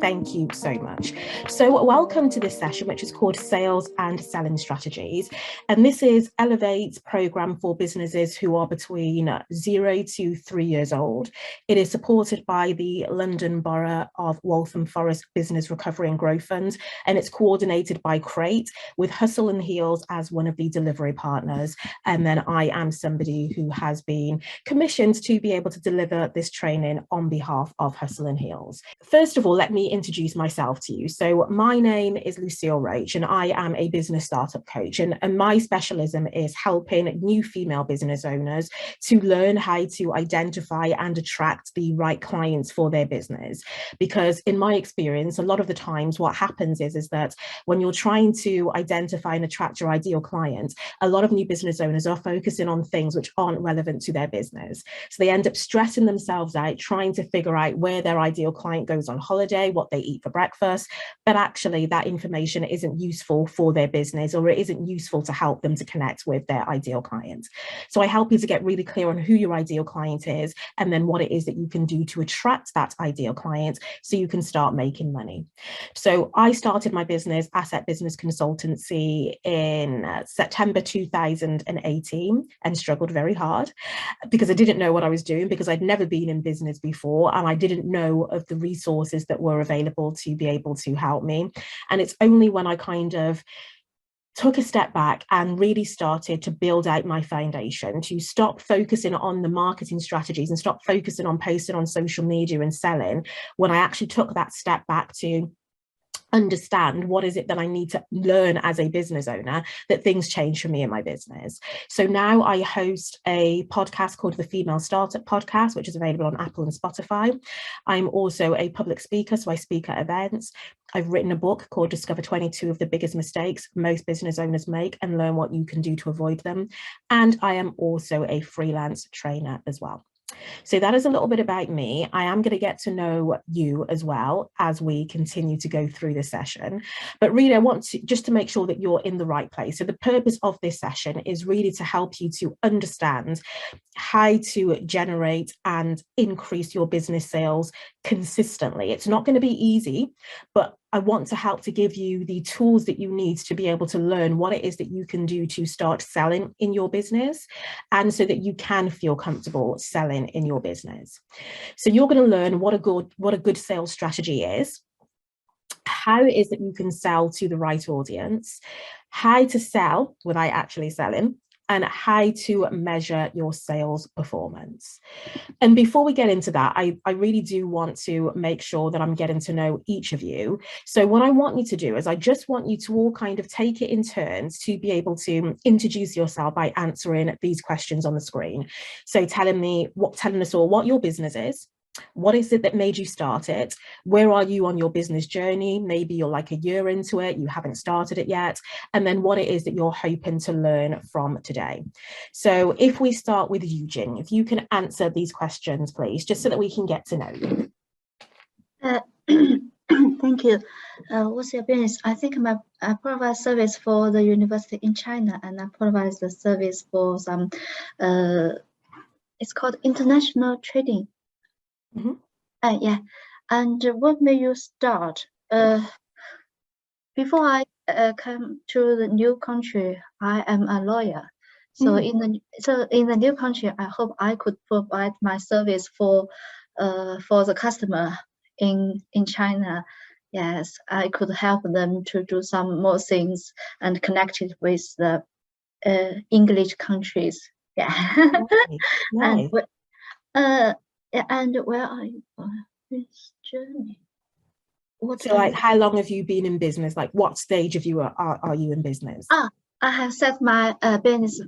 Thank you so much. So welcome to this session, which is called Sales and Selling Strategies. And this is Elevate's program for businesses who are between 0 to 3 years old. It is supported by the London Borough of Waltham Forest Business Recovery and Growth Fund, and it's coordinated by Crate with Hustle and Heels as one of the delivery partners. And then I am somebody who has been commissioned to be able to deliver this training on behalf of Hustle and Heels. First of all, let me introduce myself to you. So my name is Lucille Roach, and I am a business startup coach. And my specialism is helping new female business owners to learn how to identify and attract the right clients for their business. Because in my experience, a lot of the times what happens is that when you're trying to identify and attract your ideal client, a lot of new business owners are focusing on things which aren't relevant to their business. So they end up stressing themselves out, trying to figure out where their ideal client goes on holiday, what they eat for breakfast, but actually that information isn't useful for their business, or it isn't useful to help them to connect with their ideal client. So I help you to get really clear on who your ideal client is, and then what it is that you can do to attract that ideal client so you can start making money. So I started my business, Asset Business Consultancy, in September 2018 and struggled very hard because I didn't know what I was doing, because I'd never been in business before, and I didn't know of the resources that were available to be able to help me. And it's only when I kind of took a step back and really started to build out my foundation, to stop focusing on the marketing strategies and stop focusing on posting on social media and selling, when I actually took that step back to understand what is it that I need to learn as a business owner, that things change for me in my business. So now I host a podcast called the Female Startup Podcast, which is available on Apple and Spotify. I'm also a public speaker, so I speak at events. I've written a book called Discover 22 of the Biggest Mistakes Most Business Owners Make and Learn What You Can Do to Avoid Them. And I am also a freelance trainer as well. So that is a little bit about me. I am going to get to know you as well as we continue to go through this session. But really, I want to just to make sure that you're in the right place. So the purpose of this session is really to help you to understand how to generate and increase your business sales consistently. It's not going to be easy, but I want to help to give you the tools that you need to be able to learn what it is that you can do to start selling in your business, and so that you can feel comfortable selling in your business. So you're going to learn what a good sales strategy is, how it is that you can sell to the right audience, how to sell without actually selling, and how to measure your sales performance. And before we get into that, I really do want to make sure that I'm getting to know each of you. So what I want you to do is I just want you to all kind of take it in turns to be able to introduce yourself by answering these questions on the screen. So telling us all what your business is. What is it that made you start it? Where are you on your business journey? Maybe you're like a year into it, you haven't started it yet. And then what it is that you're hoping to learn from today. So if we start with you, Jin, if you can answer these questions, please, just so that we can get to know you. Thank you. What's your business? I think I provide service for the university in China, and I provide the service for some, it's called international trading. Mm-hmm. Yeah. And what made you start? Before I come to the new country, I am a lawyer. So in the new country, I hope I could provide my service for the customer in China. Yes, I could help them to do some more things and connect it with the English countries. Yeah. Nice. And where are you on this journey? So like, how long have you been in business? Like, what stage of you are you in business? I have set my business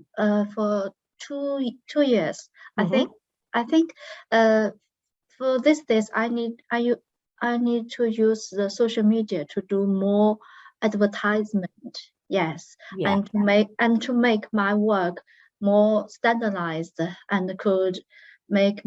for two years. Mm-hmm. I think for these days I need to use the social media to do more advertisement. Yes, yeah. and to make my work more standardized and could make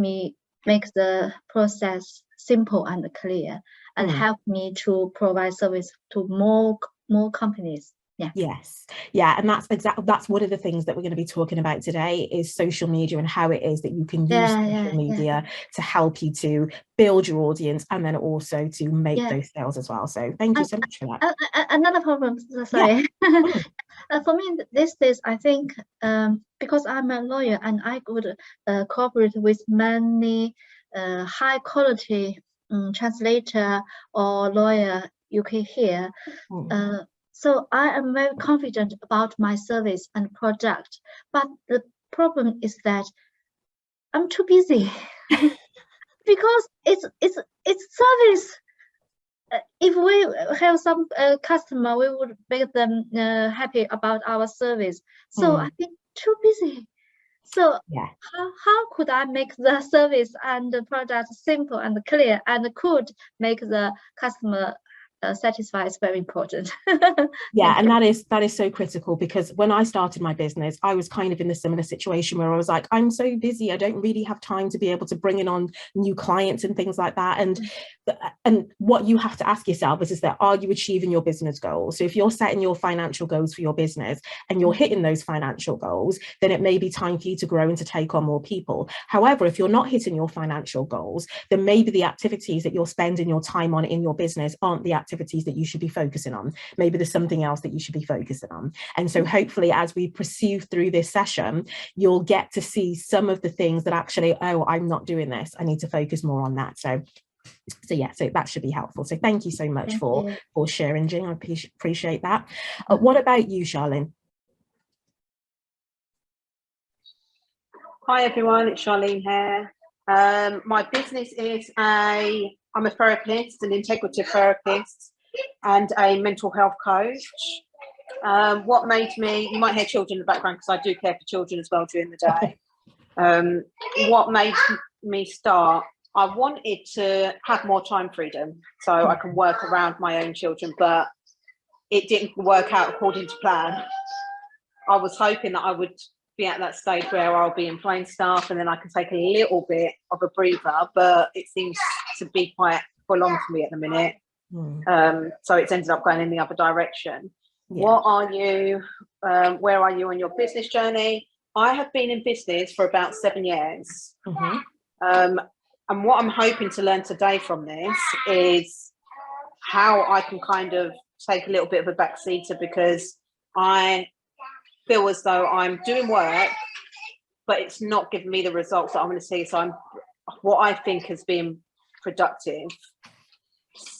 the process simple and clear, and help me to provide service to more companies. Yes. Yeah. And that's one of the things that we're going to be talking about today is social media and how it is that you can use social media to help you to build your audience and then also to make those sales as well. So thank you so much for that. Another problem, sorry. For me, these days, I think because I'm a lawyer and I could cooperate with many high quality translator or lawyer UK here. So I am very confident about my service and product, but the problem is that I'm too busy because it's service. If we have some customer, we would make them happy about our service. So I think too busy. So how could I make the service and the product simple and clear and could make the customer satisfied is very important. Yeah, and that is so critical, because when I started my business, I was kind of in the similar situation where I was like, I'm so busy, I don't really have time to be able to bring in on new clients and things like that. And what you have to ask yourself is that, are you achieving your business goals? So if you're setting your financial goals for your business and you're hitting those financial goals, then it may be time for you to grow and to take on more people. However, if you're not hitting your financial goals, then maybe the activities that you're spending your time on in your business aren't the activities that you should be focusing on. Maybe there's something else that you should be focusing on. And so hopefully as we pursue through this session, you'll get to see some of the things that actually, oh, I'm not doing this, I need to focus more on that. So yeah, so that should be helpful. So thank you so much for sharing, Jing. I appreciate that. What about you, Charlene? Hi everyone, it's Charlene here. My business is I'm a therapist, an integrative therapist and a mental health coach. What made me, you might hear children in the background because I do care for children as well during the day. What made me start, I wanted to have more time freedom so I can work around my own children, but it didn't work out according to plan. I was hoping that I would be at that stage where I'll be employing staff and then I can take a little bit of a breather, but it seems to be quite full on for me at the minute. So it's ended up going in the other direction. What are you, where are you on your business journey? I have been in business for about 7 years. And what I'm hoping to learn today from this is how I can kind of take a little bit of a backseater, because I feel as though I'm doing work, but it's not giving me the results that I want to see. So what I think has been productive,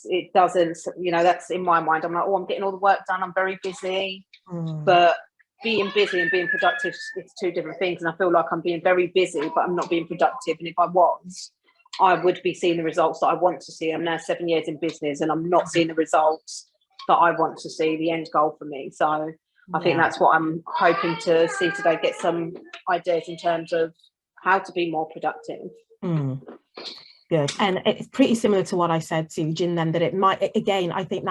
it doesn't, you know, that's in my mind. I'm like, oh, I'm getting all the work done, I'm very busy, but being busy and being productive, it's two different things. And I feel like I'm being very busy, but I'm not being productive. And if I was, I would be seeing the results that I want to see. I'm now 7 years in business and I'm not seeing the results that I want to see, the end goal for me. So I think that's what I'm hoping to see today, get some ideas in terms of how to be more productive. Good. And it's pretty similar to what I said to Jin then, that it might, again, I think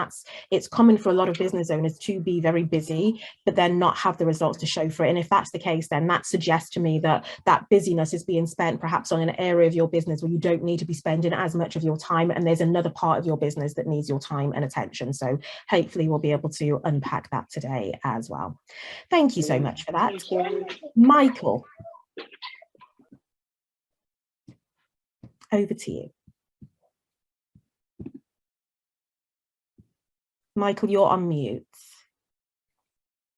it's common for a lot of business owners to be very busy, but then not have the results to show for it. And if that's the case, then that suggests to me that that busyness is being spent perhaps on an area of your business where you don't need to be spending as much of your time. And there's another part of your business that needs your time and attention. So hopefully we'll be able to unpack that today as well. Thank you so much for that. Michael. Over to you. Michael, you're on mute.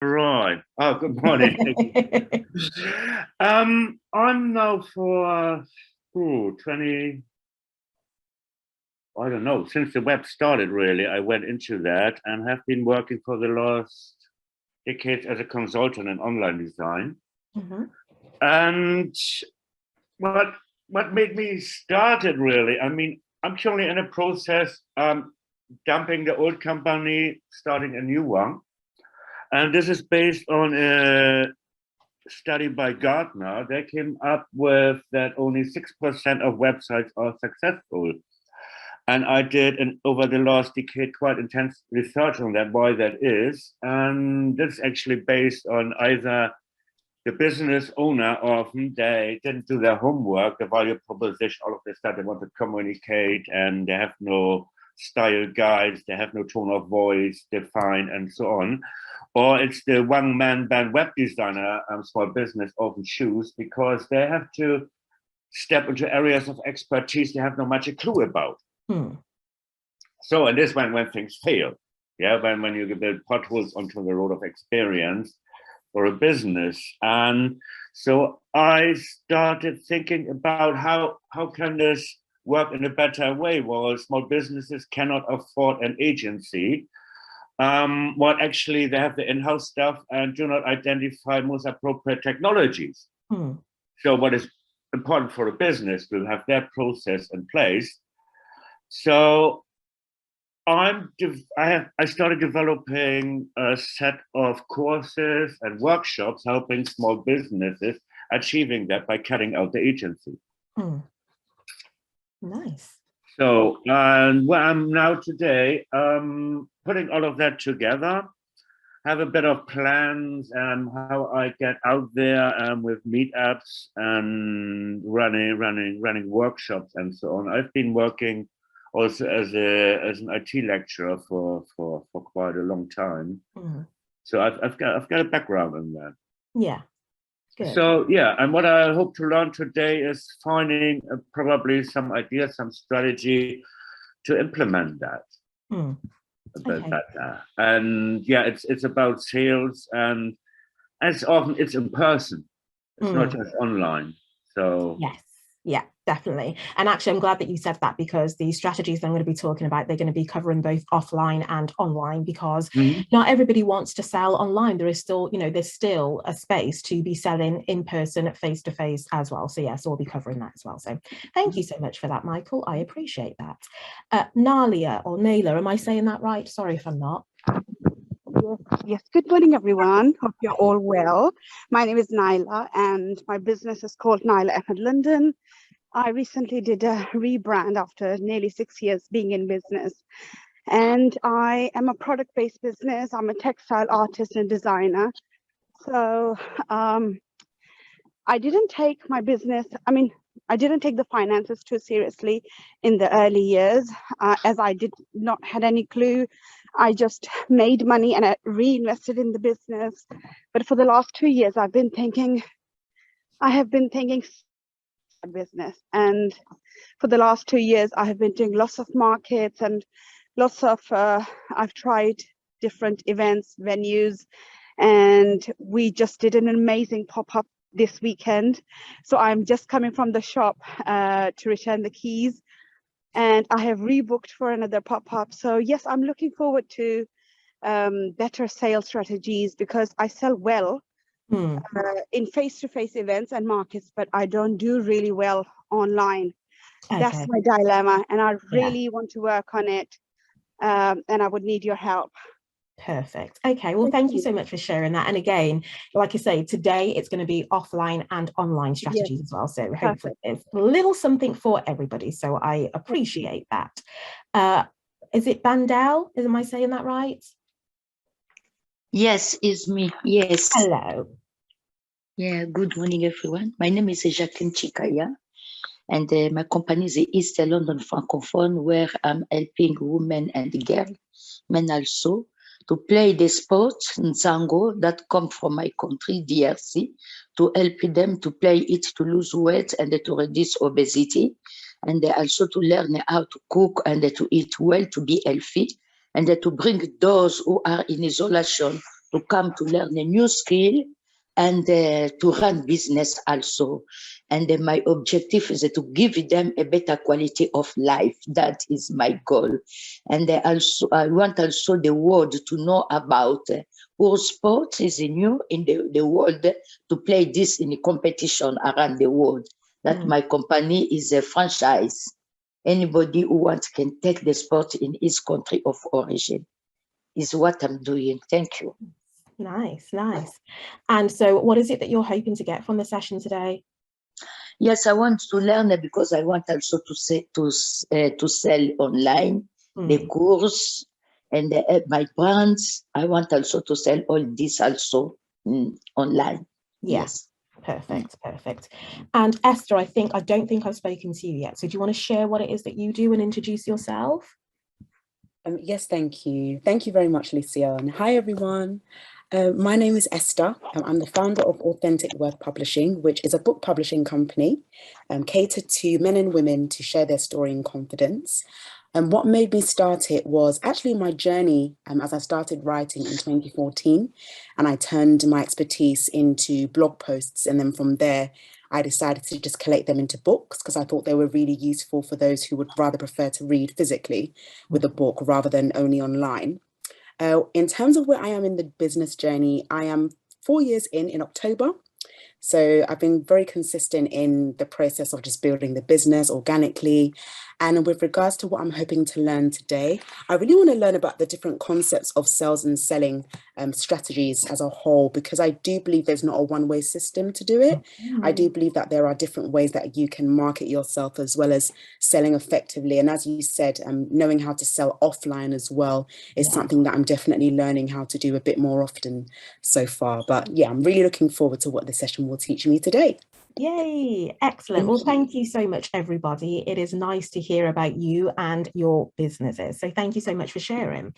Right. Oh, good morning. I'm now for 20, I don't know, since the web started, really, I went into that and have been working for the last decade as a consultant in online design. And what made me started, really, I mean, I'm currently in a process dumping the old company, starting a new one. And this is based on a study by Gartner. They came up with that only 6% of websites are successful. And I did, over the last decade, quite intense research on that, why that is. And this is actually based on either the business owner, often they didn't do their homework, the value proposition, all of this stuff they want to communicate, and they have no style guides, they have no tone of voice defined and so on. Or it's the one-man band web designer small business often choose because they have to step into areas of expertise they have not much a clue about. So, and this when things fail, yeah, when you build potholes onto the road of experience for a business. And so I started thinking about how can this work in a better way? Well, small businesses cannot afford an agency. What actually they have the in-house stuff and do not identify most appropriate technologies. So what is important for a business to have their process in place. So I started developing a set of courses and workshops helping small businesses achieving that by cutting out the agency. Nice. So, and where I'm now today, putting all of that together, have a bit of plans how I get out there with meetups and running workshops and so on. I've been working also as an IT lecturer for quite a long time. So I've got a background in that. Yeah. Good. So yeah, and what I hope to learn today is finding probably some ideas, some strategy to implement that a bit better. And yeah, it's about sales, and as often it's in person. It's not just online. So yes, yeah, definitely. And actually, I'm glad that you said that, because the strategies that I'm going to be talking about, they're going to be covering both offline and online, because not everybody wants to sell online. There is still, there's still a space to be selling in person, face to face as well. So yes, we'll be covering that as well. So thank you so much for that, Michael. I appreciate that. Nalia or Naila, am I saying that right? Sorry if I'm not. Yes, good morning, everyone. Hope you're all well. My name is Naila, and my business is called Naila Ahmed London. I recently did a rebrand after nearly 6 years being in business. And I am a product-based business. I'm a textile artist and designer. So I didn't take my business, I didn't take the finances too seriously in the early years, as I did not had any clue. I just made money and I reinvested in the business. But for the last 2 years, I have been thinking business. And for the last 2 years, I have been doing lots of markets and lots of, I've tried different events, venues, and we just did an amazing pop-up this weekend. So I'm just coming from the shop to return the keys, and I have rebooked for another pop-up. So yes, I'm looking forward to better sales strategies, because I sell well in face-to-face events and markets, but I don't do really well online. That's my dilemma, and I really want to work on it, and I would need your help. Perfect. Okay, well, thank you so much for sharing that. And again, like I say, today it's going to be offline and online strategies as well. So hopefully it's a little something for everybody. So I appreciate that. Is it Bandel? Am I saying that right? Yes, it's me. Yes. Hello. Yeah, good morning, everyone. My name is Jacqueline Chikaya, and my company is the East London Francophone, where I'm helping women and girls, men also, to play the sports in Zango that come from my country, DRC, to help them to play it to lose weight and to reduce obesity, and also to learn how to cook and to eat well, to be healthy, and to bring those who are in isolation to come to learn a new skill and to run business also. And my objective is to give them a better quality of life. That is my goal. And I want also the world to know about our sport is new in the world, to play this in a competition around the world. That my company is a franchise. Anybody who wants can take the sport in his country of origin. Is what I'm doing. Thank you. Nice, nice. And so what is it that you're hoping to get from the session today? Yes, I want to learn because I want also to sell online the course and my brands. I want also to sell all this also online. Yes. Perfect, perfect. And Esther, I don't think I've spoken to you yet. So do you want to share what it is that you do and introduce yourself? Yes, thank you. Thank you very much, Lucia. And hi, everyone. My name is Esther. I'm the founder of Authentic Worth Publishing, which is a book publishing company catered to men and women to share their story in confidence. And what made me start it was actually my journey as I started writing in 2014, and I turned my expertise into blog posts. And then from there, I decided to just collate them into books because I thought they were really useful for those who would rather prefer to read physically with a book rather than only online. In terms of where I am in the business journey, I am 4 years in October. So I've been very consistent in the process of just building the business organically. And with regards to what I'm hoping to learn today, I really want to learn about the different concepts of sales and selling strategies as a whole, because I do believe there's not a one-way system to do it. I do believe that there are different ways that you can market yourself as well as selling effectively. And as you said, knowing how to sell offline as well is something that I'm definitely learning how to do a bit more often so far. But yeah, I'm really looking forward to what the session will teach me today. Yay, excellent. Well, thank you so much, everybody. It is nice to hear about you and your businesses. So thank you so much for sharing.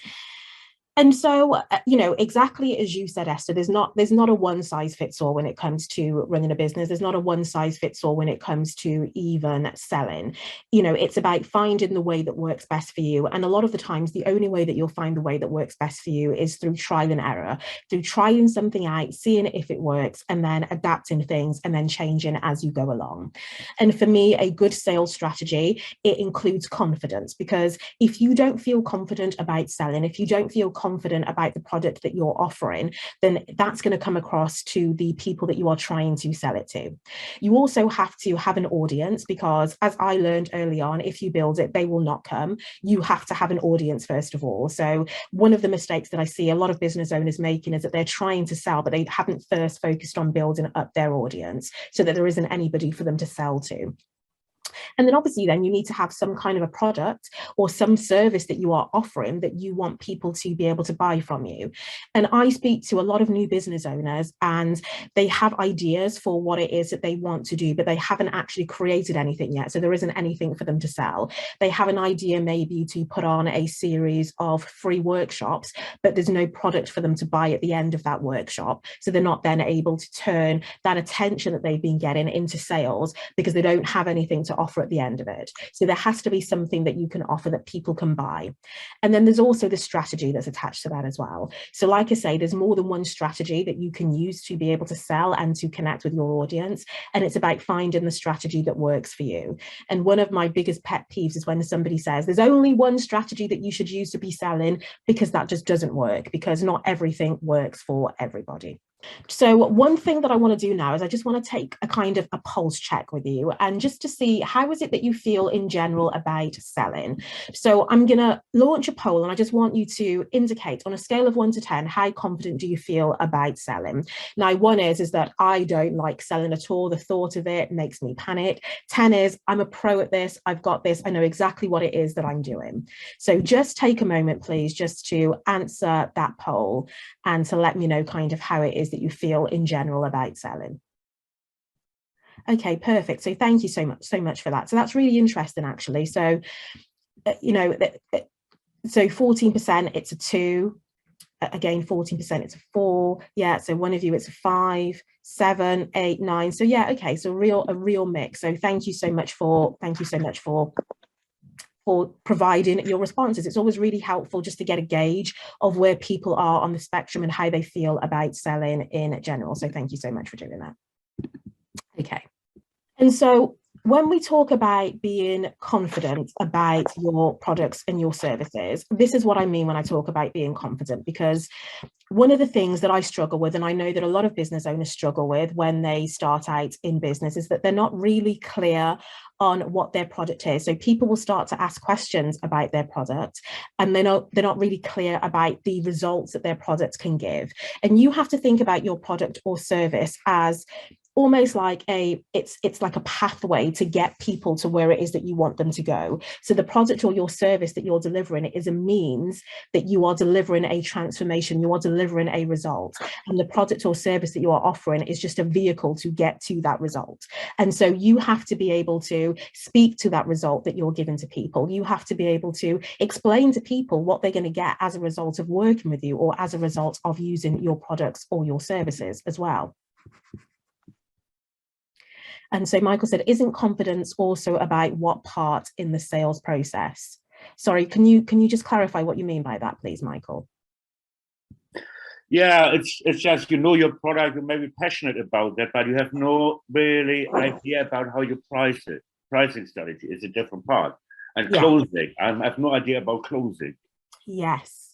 And so, you know, exactly as you said, Esther, there's not a one size fits all when it comes to running a business. There's not a one size fits all when it comes to even selling. You know, it's about finding the way that works best for you. And a lot of the times, the only way that you'll find the way that works best for you is through trial and error, through trying something out, seeing if it works, and then adapting things and then changing as you go along. And for me, a good sales strategy, it includes confidence, because if you don't feel confident about selling, if you don't feel confident about the product that you're offering, then that's going to come across to the people that you are trying to sell it to. You also have to have an audience, because as I learned early on, if you build it, they will not come. You have to have an audience first of all. So one of the mistakes that I see a lot of business owners making is that they're trying to sell, but they haven't first focused on building up their audience so that there isn't anybody for them to sell to. And then obviously then you need to have some kind of a product or some service that you are offering that you want people to be able to buy from you. And I speak to a lot of new business owners, and they have ideas for what it is that they want to do, but they haven't actually created anything yet. So there isn't anything for them to sell. They have an idea maybe to put on a series of free workshops, but there's no product for them to buy at the end of that workshop. So they're not then able to turn that attention that they've been getting into sales because they don't have anything to offer at the end of it. So there has to be something that you can offer that people can buy. And then there's also the strategy that's attached to that as well. So like I say, there's more than one strategy that you can use to be able to sell and to connect with your audience. And it's about finding the strategy that works for you. And one of my biggest pet peeves is when somebody says there's only one strategy that you should use to be selling, because that just doesn't work, because not everything works for everybody. So one thing that I want to do now is I just want to take a kind of a pulse check with you, and just to see how is it that you feel in general about selling. So I'm going to launch a poll, and I just want you to indicate on a scale of 1 to 10, how confident do you feel about selling? Now, 1 is that I don't like selling at all. The thought of it makes me panic. 10 is I'm a pro at this. I've got this. I know exactly what it is that I'm doing. So just take a moment, please, just to answer that poll and to let me know kind of how it is that you feel in general about selling. Okay, perfect. So thank you so much for that. So that's really interesting, actually. So, you know, so 14%, it's a 2. Again, 14%, it's a 4. Yeah, so one of you, it's a 5, 7, 8, 9. So yeah, okay, so a real mix. So thank you so much for providing your responses. It's always really helpful just to get a gauge of where people are on the spectrum and how they feel about selling in general. So thank you so much for doing that. Okay. And so when we talk about being confident about your products and your services, this is what I mean when I talk about being confident, because one of the things that I struggle with, and I know that a lot of business owners struggle with when they start out in business, is that they're not really clear on what their product is. So people will start to ask questions about their product, and they're not really clear about the results that their products can give. And you have to think about your product or service as almost like it's like a pathway to get people to where it is that you want them to go. So the product or your service that you're delivering is a means that you are delivering a transformation, you are delivering a result, and the product or service that you are offering is just a vehicle to get to that result. And so you have to be able to speak to that result that you're giving to people. You have to be able to explain to people what they're going to get as a result of working with you, or as a result of using your products or your services as well. And so Michael said, isn't confidence also about what part in the sales process? Sorry, can you just clarify what you mean by that, please, Michael? Yeah, it's just, you know your product, you may be passionate about that, but you have no really idea about how you price it. Pricing strategy is a different part. And closing, I have no idea about closing. Yes.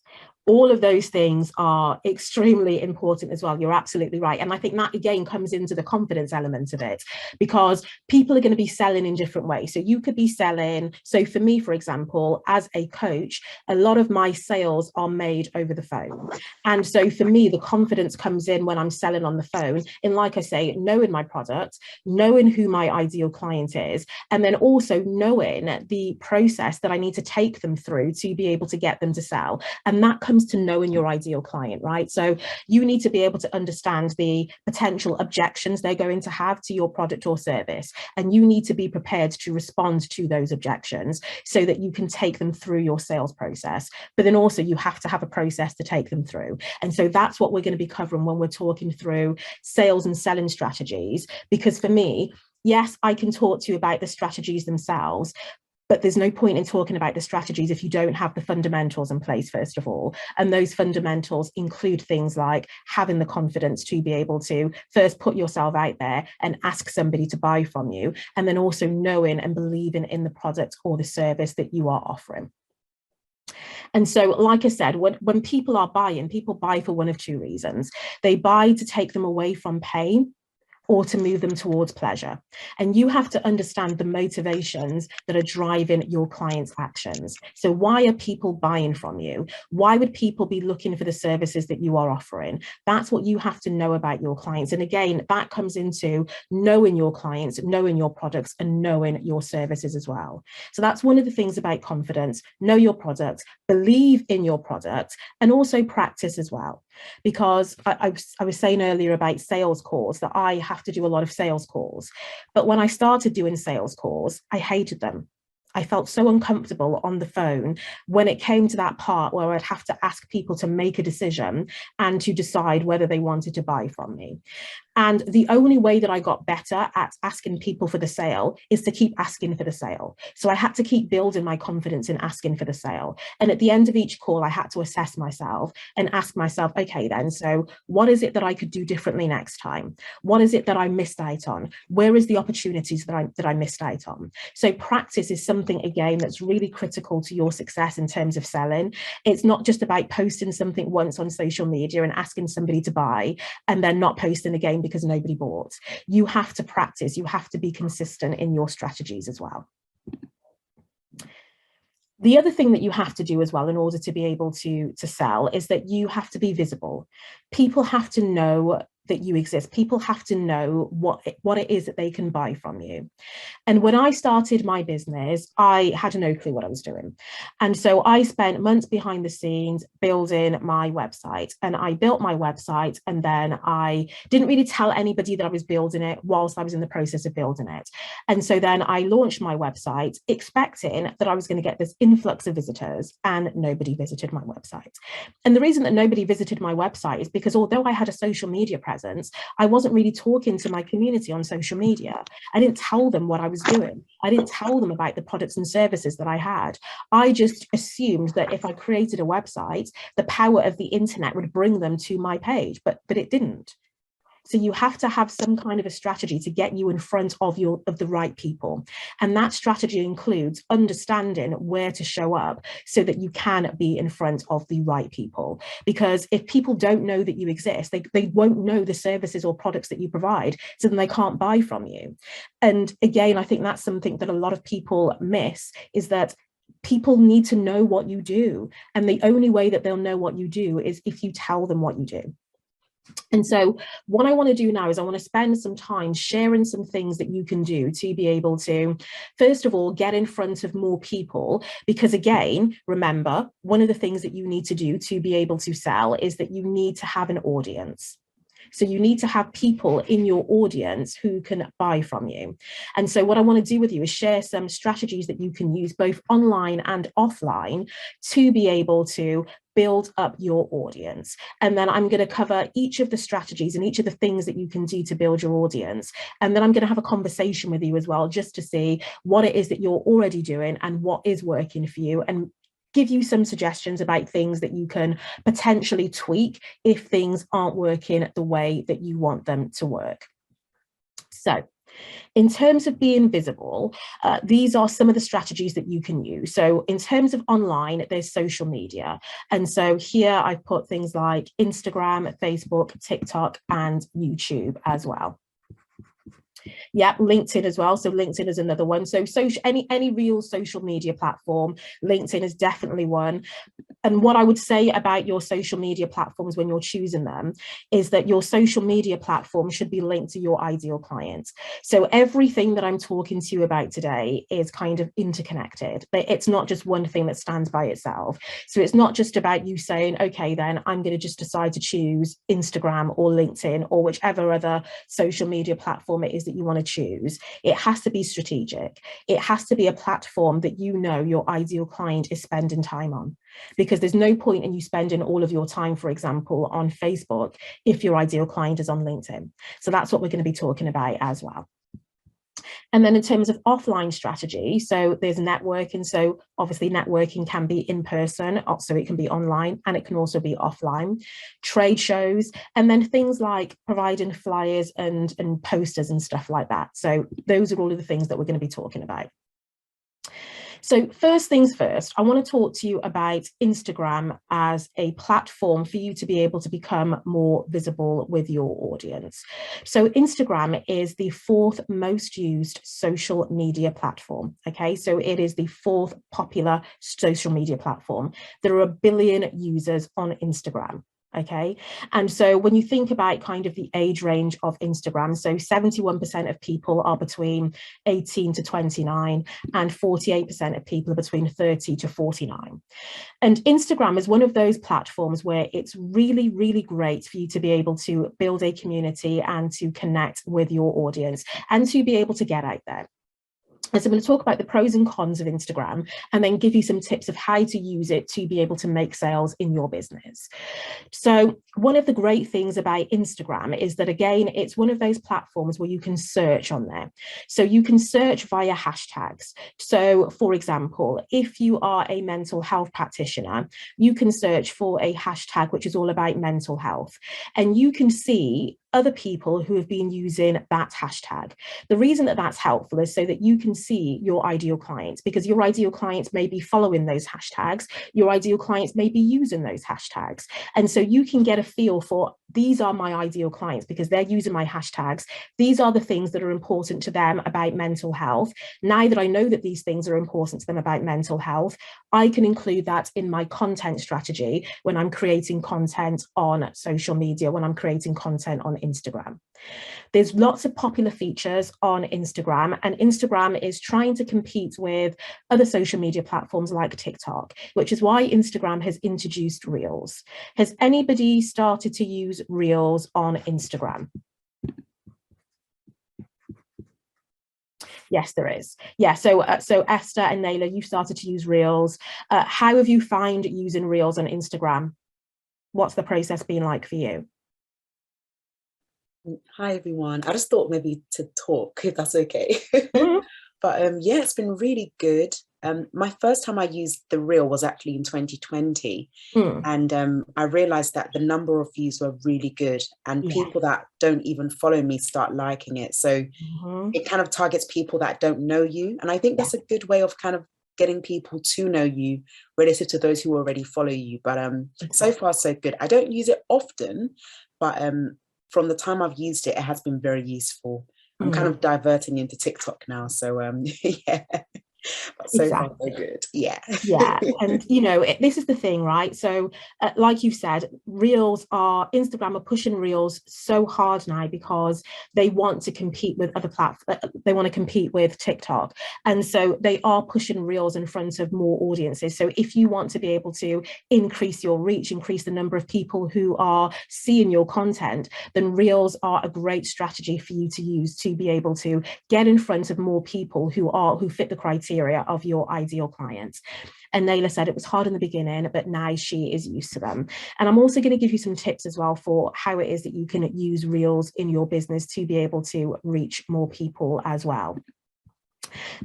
All of those things are extremely important as well. You're absolutely right. And I think that again comes into the confidence element of it, because people are going to be selling in different ways. So you could be selling. So for me, for example, as a coach, a lot of my sales are made over the phone. And so for me, the confidence comes in when I'm selling on the phone. And like I say, knowing my product, knowing who my ideal client is, and then also knowing the process that I need to take them through to be able to get them to sell. And that comes to knowing your ideal client, right? So you need to be able to understand the potential objections they're going to have to your product or service, and you need to be prepared to respond to those objections so that you can take them through your sales process. But then also you have to have a process to take them through. And so that's what we're going to be covering when we're talking through sales and selling strategies, because for me, yes, I can talk to you about the strategies themselves, but there's no point in talking about the strategies if you don't have the fundamentals in place, first of all. And those fundamentals include things like having the confidence to be able to first put yourself out there and ask somebody to buy from you, and then also knowing and believing in the product or the service that you are offering. And so, like I said, when people are buying, people buy for one of two reasons. They buy to take them away from pain, or to move them towards pleasure. And you have to understand the motivations that are driving your clients' actions. So why are people buying from you? Why would people be looking for the services that you are offering? That's what you have to know about your clients. And again, that comes into knowing your clients, knowing your products, and knowing your services as well. So that's one of the things about confidence. Know your product, believe in your product, and also practice as well. Because I was saying earlier about sales calls, that I have to do a lot of sales calls. But when I started doing sales calls, I hated them. I felt so uncomfortable on the phone when it came to that part where I'd have to ask people to make a decision and to decide whether they wanted to buy from me. And the only way that I got better at asking people for the sale is to keep asking for the sale. So I had to keep building my confidence in asking for the sale. And at the end of each call, I had to assess myself and ask myself, okay, then, so what is it that I could do differently next time? What is it that I missed out on? Where is the opportunities that I missed out on? So practice is something, again, that's really critical to your success in terms of selling. It's not just about posting something once on social media and asking somebody to buy and then not posting again because nobody bought. You have to practice. You have to be consistent in your strategies as well. The other thing that you have to do as well in order to be able to sell is that you have to be visible. People have to know that you exist. People have to know what it is that they can buy from you. And when I started my business, I had no clue what I was doing. And so I spent months behind the scenes building my website. And I built my website, and then I didn't really tell anybody that I was building it whilst I was in the process of building it. And so then I launched my website expecting that I was going to get this influx of visitors, and nobody visited my website. And the reason that nobody visited my website is because although I had a social media presence, I wasn't really talking to my community on social media. I didn't tell them what I was doing. I didn't tell them about the products and services that I had. I just assumed that if I created a website, the power of the internet would bring them to my page, but it didn't. So you have to have some kind of a strategy to get you in front of the right people. And that strategy includes understanding where to show up so that you can be in front of the right people. Because if people don't know that you exist, they won't know the services or products that you provide, so then they can't buy from you. And again, I think that's something that a lot of people miss, is that people need to know what you do. And the only way that they'll know what you do is if you tell them what you do. And so what I want to do now is I want to spend some time sharing some things that you can do to be able to, first of all, get in front of more people. Because again, remember, one of the things that you need to do to be able to sell is that you need to have an audience. So you need to have people in your audience who can buy from you. And so what I want to do with you is share some strategies that you can use both online and offline to be able to build up your audience. And then I'm going to cover each of the strategies and each of the things that you can do to build your audience. And then I'm going to have a conversation with you as well, just to see what it is that you're already doing and what is working for you, and give you some suggestions about things that you can potentially tweak if things aren't working the way that you want them to work. So in terms of being visible, these are some of the strategies that you can use. So in terms of online, there's social media. And so here I've put things like Instagram, Facebook, TikTok, and YouTube as well. Yeah, LinkedIn as well. So LinkedIn is another one. So any real social media platform, LinkedIn is definitely one. And what I would say about your social media platforms when you're choosing them is that your social media platform should be linked to your ideal client. So everything that I'm talking to you about today is kind of interconnected. It's not just one thing that stands by itself. So it's not just about you saying, okay, then I'm going to just decide to choose Instagram or LinkedIn or whichever other social media platform it is that you want to choose. It has to be strategic. It has to be a platform that you know your ideal client is spending time on. Because there's no point in you spending all of your time, for example, on Facebook if your ideal client is on LinkedIn. So that's what we're going to be talking about as well. And then in terms of offline strategy, so there's networking. So obviously networking can be in person, so it can be online, and it can also be offline. Trade shows, and then things like providing flyers and posters and stuff like that. So those are all of the things that we're going to be talking about. So first things first, I want to talk to you about Instagram as a platform for you to be able to become more visible with your audience. So Instagram is the 4th most used social media platform. Okay, so it is the 4th popular social media platform. There are 1 billion users on Instagram. Okay, and so when you think about kind of the age range of Instagram, so 71% of people are between 18 to 29 and 48% of people are between 30 to 49. And Instagram is one of those platforms where it's really, really great for you to be able to build a community and to connect with your audience and to be able to get out there. And so I'm going to talk about the pros and cons of Instagram and then give you some tips of how to use it to be able to make sales in your business. So one of the great things about Instagram is that, again, it's one of those platforms where you can search on there. So you can search via hashtags. So for example, if you are a mental health practitioner, you can search for a hashtag which is all about mental health, and you can see other people who have been using that hashtag. The reason that that's helpful is so that you can see your ideal clients, because your ideal clients may be following those hashtags, your ideal clients may be using those hashtags. And so you can get a feel for, these are my ideal clients because they're using my hashtags. These are the things that are important to them about mental health. Now that I know that these things are important to them about mental health, I can include that in my content strategy when I'm creating content on social media, when I'm creating content on Instagram. There's lots of popular features on Instagram, and Instagram is trying to compete with other social media platforms like TikTok, which is why Instagram has introduced Reels. Has anybody started to use Reels on Instagram? Yes, there is. Yeah, so Esther and Naila, you started to use Reels. How have you found using Reels on Instagram? What's the process been like for you? Hi everyone. I just thought maybe to talk, if that's okay. But yeah, it's been really good. My first time I used the Reel was actually in 2020. And I realized that the number of views were really good, and people that don't even follow me start liking it. So it kind of targets people that don't know you. And I think that's a good way of kind of getting people to know you relative to those who already follow you. But so far so good. I don't use it often, but from the time I've used it, it has been very useful. I'm kind of diverting into TikTok now. So yeah. So far, so good. Yeah. Yeah. And, you know, this is the thing, right? So like you've said, Instagram are pushing Reels so hard now because they want to compete with other platforms. They want to compete with TikTok. And so they are pushing Reels in front of more audiences. So if you want to be able to increase your reach, increase the number of people who are seeing your content, then Reels are a great strategy for you to use to be able to get in front of more people who fit the criteria of your ideal clients. And Naila said it was hard in the beginning, but now she is used to them. And I'm also going to give you some tips as well for how it is that you can use Reels in your business to be able to reach more people as well.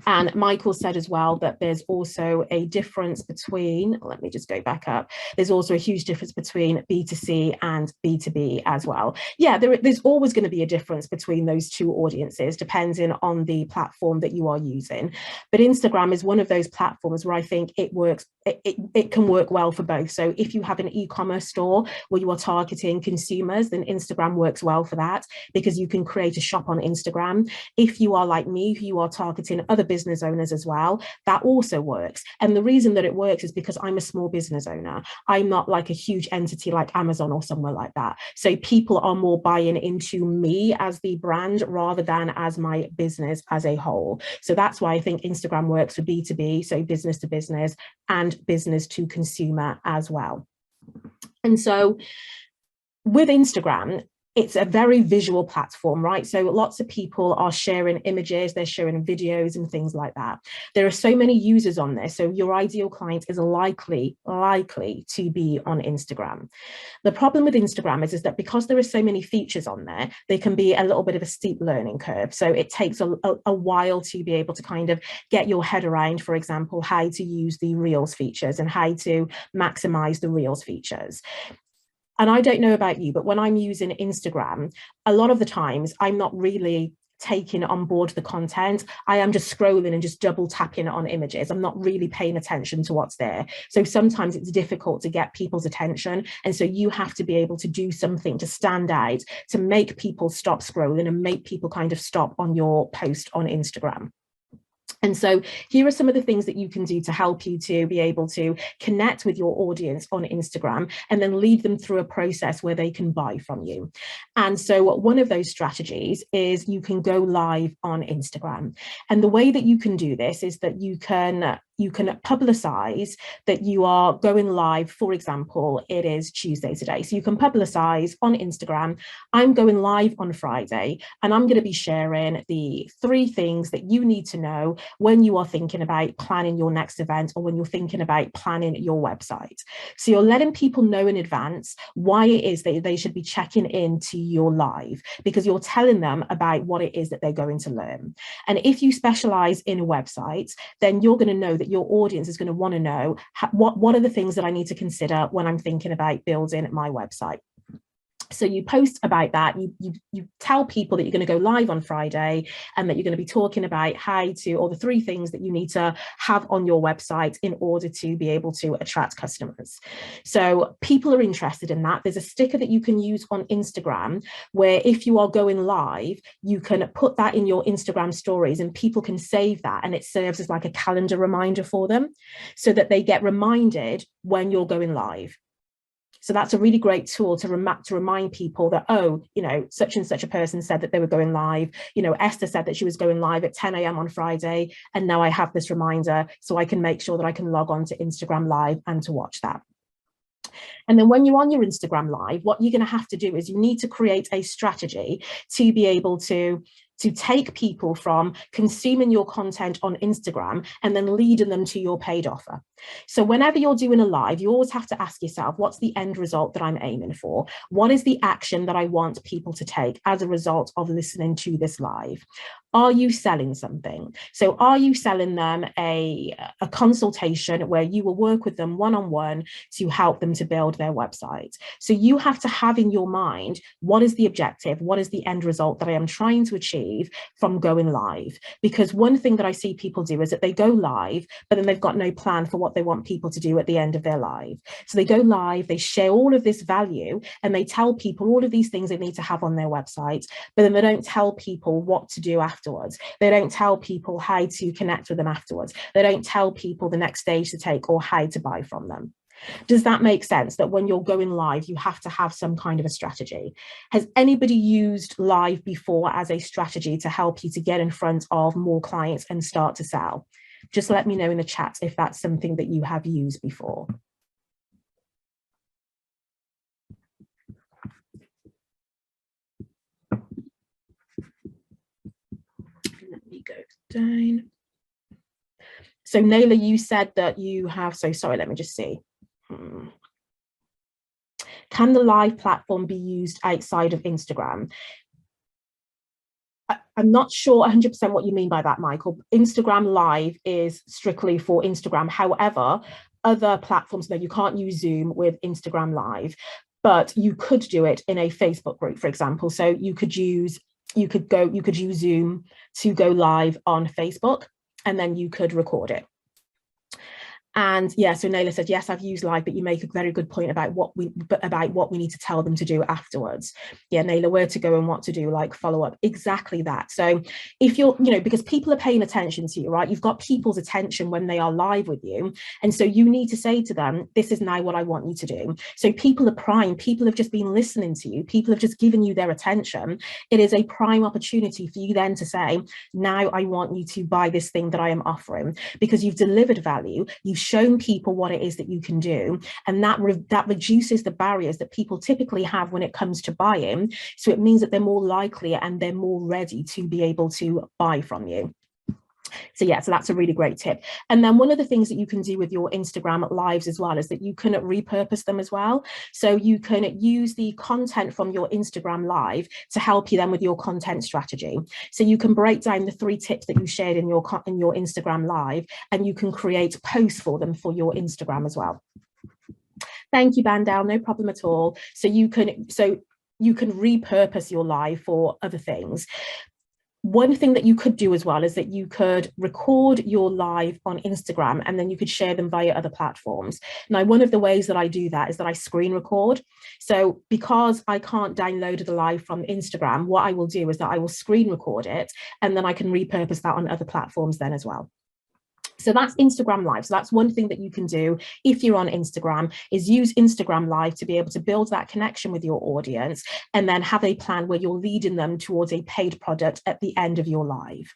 And Michael said as well that there's also a difference between, let me just go back up, there's also a huge difference between B2C and B2B as well. Yeah, there's always going to be a difference between those two audiences depending on the platform that you are using. But Instagram is one of those platforms where I think it works, it can work well for both. So if you have an e-commerce store where you are targeting consumers, then Instagram works well for that because you can create a shop on Instagram. If you are like me, who you are targeting other business owners as well, that also works. And the reason that it works is because I'm a small business owner. I'm not like a huge entity like Amazon or somewhere like that. So people are more buying into me as the brand rather than as my business as a whole. So that's why I think Instagram works for B2B, so business to business, and business to consumer as well. And so with Instagram, it's a very visual platform, right? So lots of people are sharing images, they're sharing videos and things like that. There are so many users on there. So your ideal client is likely to be on Instagram. The problem with Instagram is that because there are so many features on there, they can be a little bit of a steep learning curve. So it takes a while to be able to kind of get your head around, for example, how to use the Reels features and how to maximize the Reels features. And I don't know about you, but when I'm using Instagram, a lot of the times I'm not really taking on board the content. I am just scrolling and just double tapping on images. I'm not really paying attention to what's there. So sometimes it's difficult to get people's attention. And so you have to be able to do something to stand out, to make people stop scrolling and make people kind of stop on your post on Instagram. And so here are some of the things that you can do to help you to be able to connect with your audience on Instagram and then lead them through a process where they can buy from you. And so one of those strategies is you can go live on Instagram. And the way that you can do this is that you can publicize that you are going live. For example, it is Tuesday today. So you can publicize on Instagram, I'm going live on Friday, and I'm going to be sharing the 3 things that you need to know when you are thinking about planning your next event or when you're thinking about planning your website. So you're letting people know in advance why it is that they should be checking into your live, because you're telling them about what it is that they're going to learn. And if you specialize in websites, then you're going to know that your audience is going to want to know what are the things that I need to consider when I'm thinking about building my website. So you post about that, you tell people that you're going to go live on Friday and that you're going to be talking about or the 3 things that you need to have on your website in order to be able to attract customers. So people are interested in that. There's a sticker that you can use on Instagram where if you are going live, you can put that in your Instagram stories and people can save that, and it serves as like a calendar reminder for them so that they get reminded when you're going live. So that's a really great tool to remind people that, oh, you know, such and such a person said that they were going live. You know, Esther said that she was going live at 10 a.m. on Friday. And now I have this reminder so I can make sure that I can log on to Instagram Live and to watch that. And then when you're on your Instagram Live, what you're going to have to do is you need to create a strategy to be able to take people from consuming your content on Instagram and then leading them to your paid offer. So whenever you're doing a live, you always have to ask yourself, what's the end result that I'm aiming for? What is the action that I want people to take as a result of listening to this live? Are you selling something? So are you selling them a consultation where you will work with them one-on-one to help them to build their website? So you have to have in your mind, what is the objective? What is the end result that I am trying to achieve from going live? Because one thing that I see people do is that they go live, but then they've got no plan for what what they want people to do at the end of their live. So they go live, they share all of this value, and they tell people all of these things they need to have on their website, but then they don't tell people what to do afterwards. They don't tell people how to connect with them afterwards. They don't tell people the next stage to take or how to buy from them. Does that make sense, that when you're going live, you have to have some kind of a strategy? Has anybody used live before as a strategy to help you to get in front of more clients and start to sell? Just let me know in the chat if that's something that you have used before. Let me go down. So Naila, you said that you have, so sorry, let me just see. Can the live platform be used outside of Instagram? I'm not sure 100% what you mean by that, Michael. Instagram Live is strictly for Instagram. However, other platforms, no, you can't use Zoom with Instagram Live, but you could do it in a Facebook group, for example. So you could use Zoom to go live on Facebook, and then you could record it. And yeah, so Naila said, yes, I've used live, but you make a very good point about what we need to tell them to do afterwards. Yeah, Naila, where to go and what to do, like follow up, exactly that. So if you're, because people are paying attention to you, right? You've got people's attention when they are live with you. And so you need to say to them, this is now what I want you to do. So people are prime, people have just been listening to you, people have just given you their attention. It is a prime opportunity for you then to say, now I want you to buy this thing that I am offering, because you've delivered value, you've shown people what it is that you can do, and that reduces the barriers that people typically have when it comes to buying. So it means that they're more likely and they're more ready to be able to buy from you. So yeah, so that's a really great tip. And then one of the things that you can do with your Instagram lives as well is that you can repurpose them as well. So you can use the content from your Instagram live to help you then with your content strategy. So you can break down the 3 tips that you shared in your Instagram live, and you can create posts for them for your Instagram as well. Thank you, Bandel, no problem at all. So you can repurpose your live for other things. One thing that you could do as well is that you could record your live on Instagram, and then you could share them via other platforms. Now, one of the ways that I do that is that I screen record. So because I can't download the live from Instagram, what I will do is that I will screen record it, and then I can repurpose that on other platforms then as well. So that's Instagram Live. So that's one thing that you can do if you're on Instagram, is use Instagram Live to be able to build that connection with your audience, and then have a plan where you're leading them towards a paid product at the end of your live.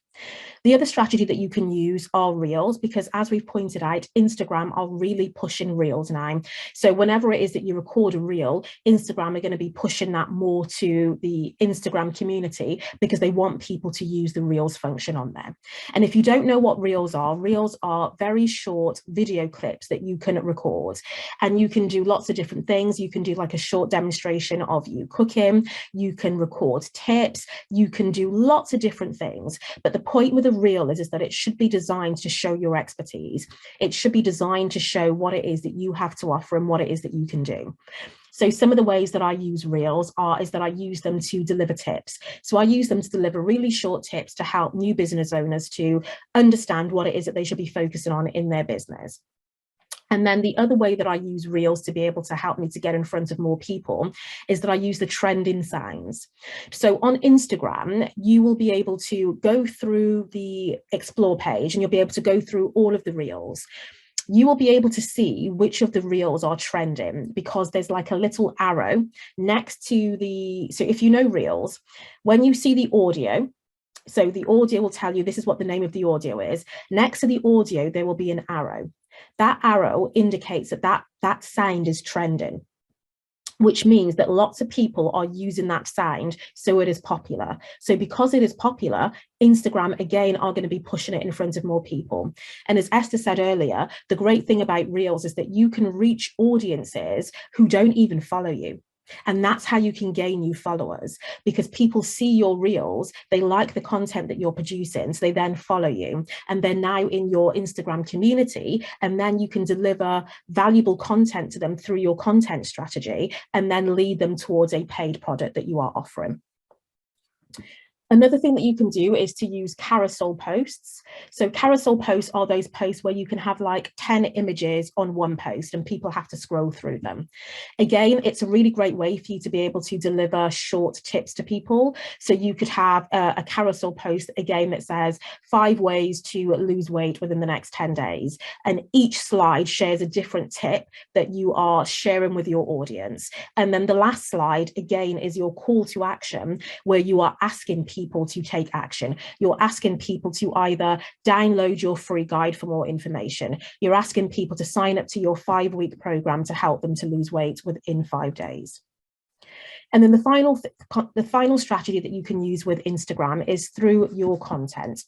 The other strategy that you can use are Reels, because as we've pointed out, Instagram are really pushing Reels now. So whenever it is that you record a Reel, Instagram are going to be pushing that more to the Instagram community, because they want people to use the Reels function on there. And if you don't know what Reels are very short video clips that you can record, and you can do lots of different things. You can do like a short demonstration of you cooking, you can record tips, you can do lots of different things. But the point with a Reel is that it should be designed to show your expertise. It should be designed to show what it is that you have to offer and what it is that you can do. So some of the ways that I use Reels is that I use them to deliver tips. So I use them to deliver really short tips to help new business owners to understand what it is that they should be focusing on in their business. And then the other way that I use Reels to be able to help me to get in front of more people is that I use the trending sounds. So on Instagram, you will be able to go through the explore page, and you'll be able to go through all of the Reels. You will be able to see which of the Reels are trending, because there's like a little arrow next to so if you know Reels, when you see the audio, so the audio will tell you this is what the name of the audio is. Next to the audio, there will be an arrow. That arrow indicates that sound is trending, which means that lots of people are using that sound, so it is popular. So because it is popular, Instagram again are going to be pushing it in front of more people. And as Esther said earlier, the great thing about Reels is that you can reach audiences who don't even follow you. And that's how you can gain new followers, because people see your Reels, they like the content that you're producing, so they then follow you, and they're now in your Instagram community, and then you can deliver valuable content to them through your content strategy, and then lead them towards a paid product that you are offering. Another thing that you can do is to use carousel posts. So carousel posts are those posts where you can have like 10 images on one post and people have to scroll through them. Again, it's a really great way for you to be able to deliver short tips to people. So you could have a carousel post again that says 5 ways to lose weight within the next 10 days. And each slide shares a different tip that you are sharing with your audience. And then the last slide again is your call to action, where you are asking people to take action. You're asking people to either download your free guide for more information. You're asking people to sign up to your 5-week program to help them to lose weight within 5 days. And then the final strategy that you can use with Instagram is through your content.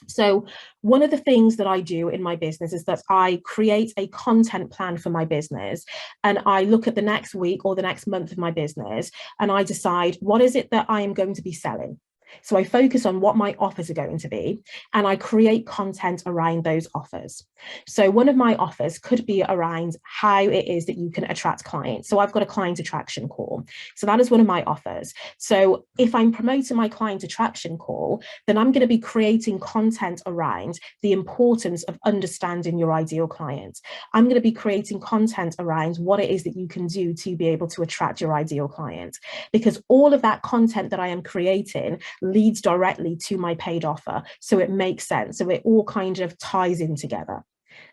So one of the things that I do in my business is that I create a content plan for my business, and I look at the next week or the next month of my business, and I decide what is it that I am going to be selling. So I focus on what my offers are going to be, and I create content around those offers. So one of my offers could be around how it is that you can attract clients. So I've got a client attraction call. So that is one of my offers. So if I'm promoting my client attraction call, then I'm going to be creating content around the importance of understanding your ideal client. I'm going to be creating content around what it is that you can do to be able to attract your ideal client, because all of that content that I am creating leads directly to my paid offer. So it makes sense. So it all kind of ties in together.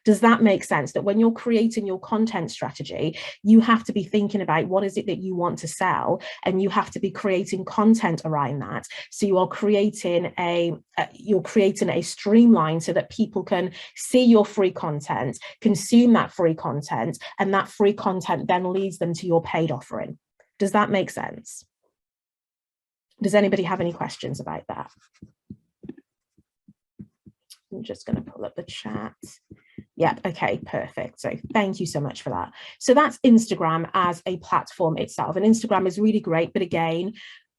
Does that make sense? That when you're creating your content strategy, you have to be thinking about what is it that you want to sell, and you have to be creating content around that. So you are creating a streamline so that people can see your free content, consume that free content, and that free content then leads them to your paid offering. Does that make sense? Does anybody have any questions about that? I'm just going to pull up the chat. Yeah, okay, perfect. So thank you so much for that. So that's Instagram as a platform itself. And Instagram is really great, but again,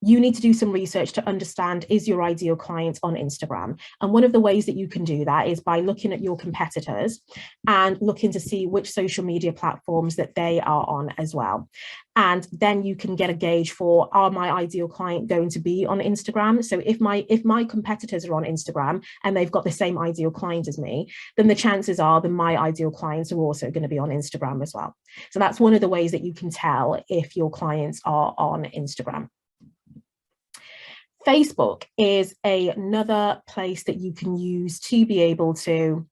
you need to do some research to understand, is your ideal client on Instagram? And one of the ways that you can do that is by looking at your competitors and looking to see which social media platforms that they are on as well. And then you can get a gauge for, are my ideal client going to be on Instagram? So if my competitors are on Instagram and they've got the same ideal client as me, then the chances are that my ideal clients are also going to be on Instagram as well. So that's one of the ways that you can tell if your clients are on Instagram. Facebook is another place that you can use to be able to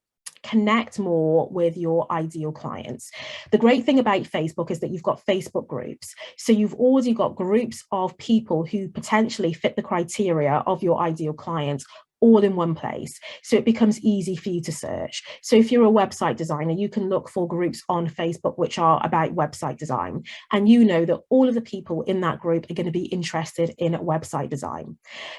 connect more with your ideal clients. The great thing about Facebook is that you've got Facebook groups. So you've already got groups of people who potentially fit the criteria of your ideal clients all in one place. So it becomes easy for you to search. So if you're a website designer, you can look for groups on Facebook which are about website design. And you know that all of the people in that group are going to be interested in website design.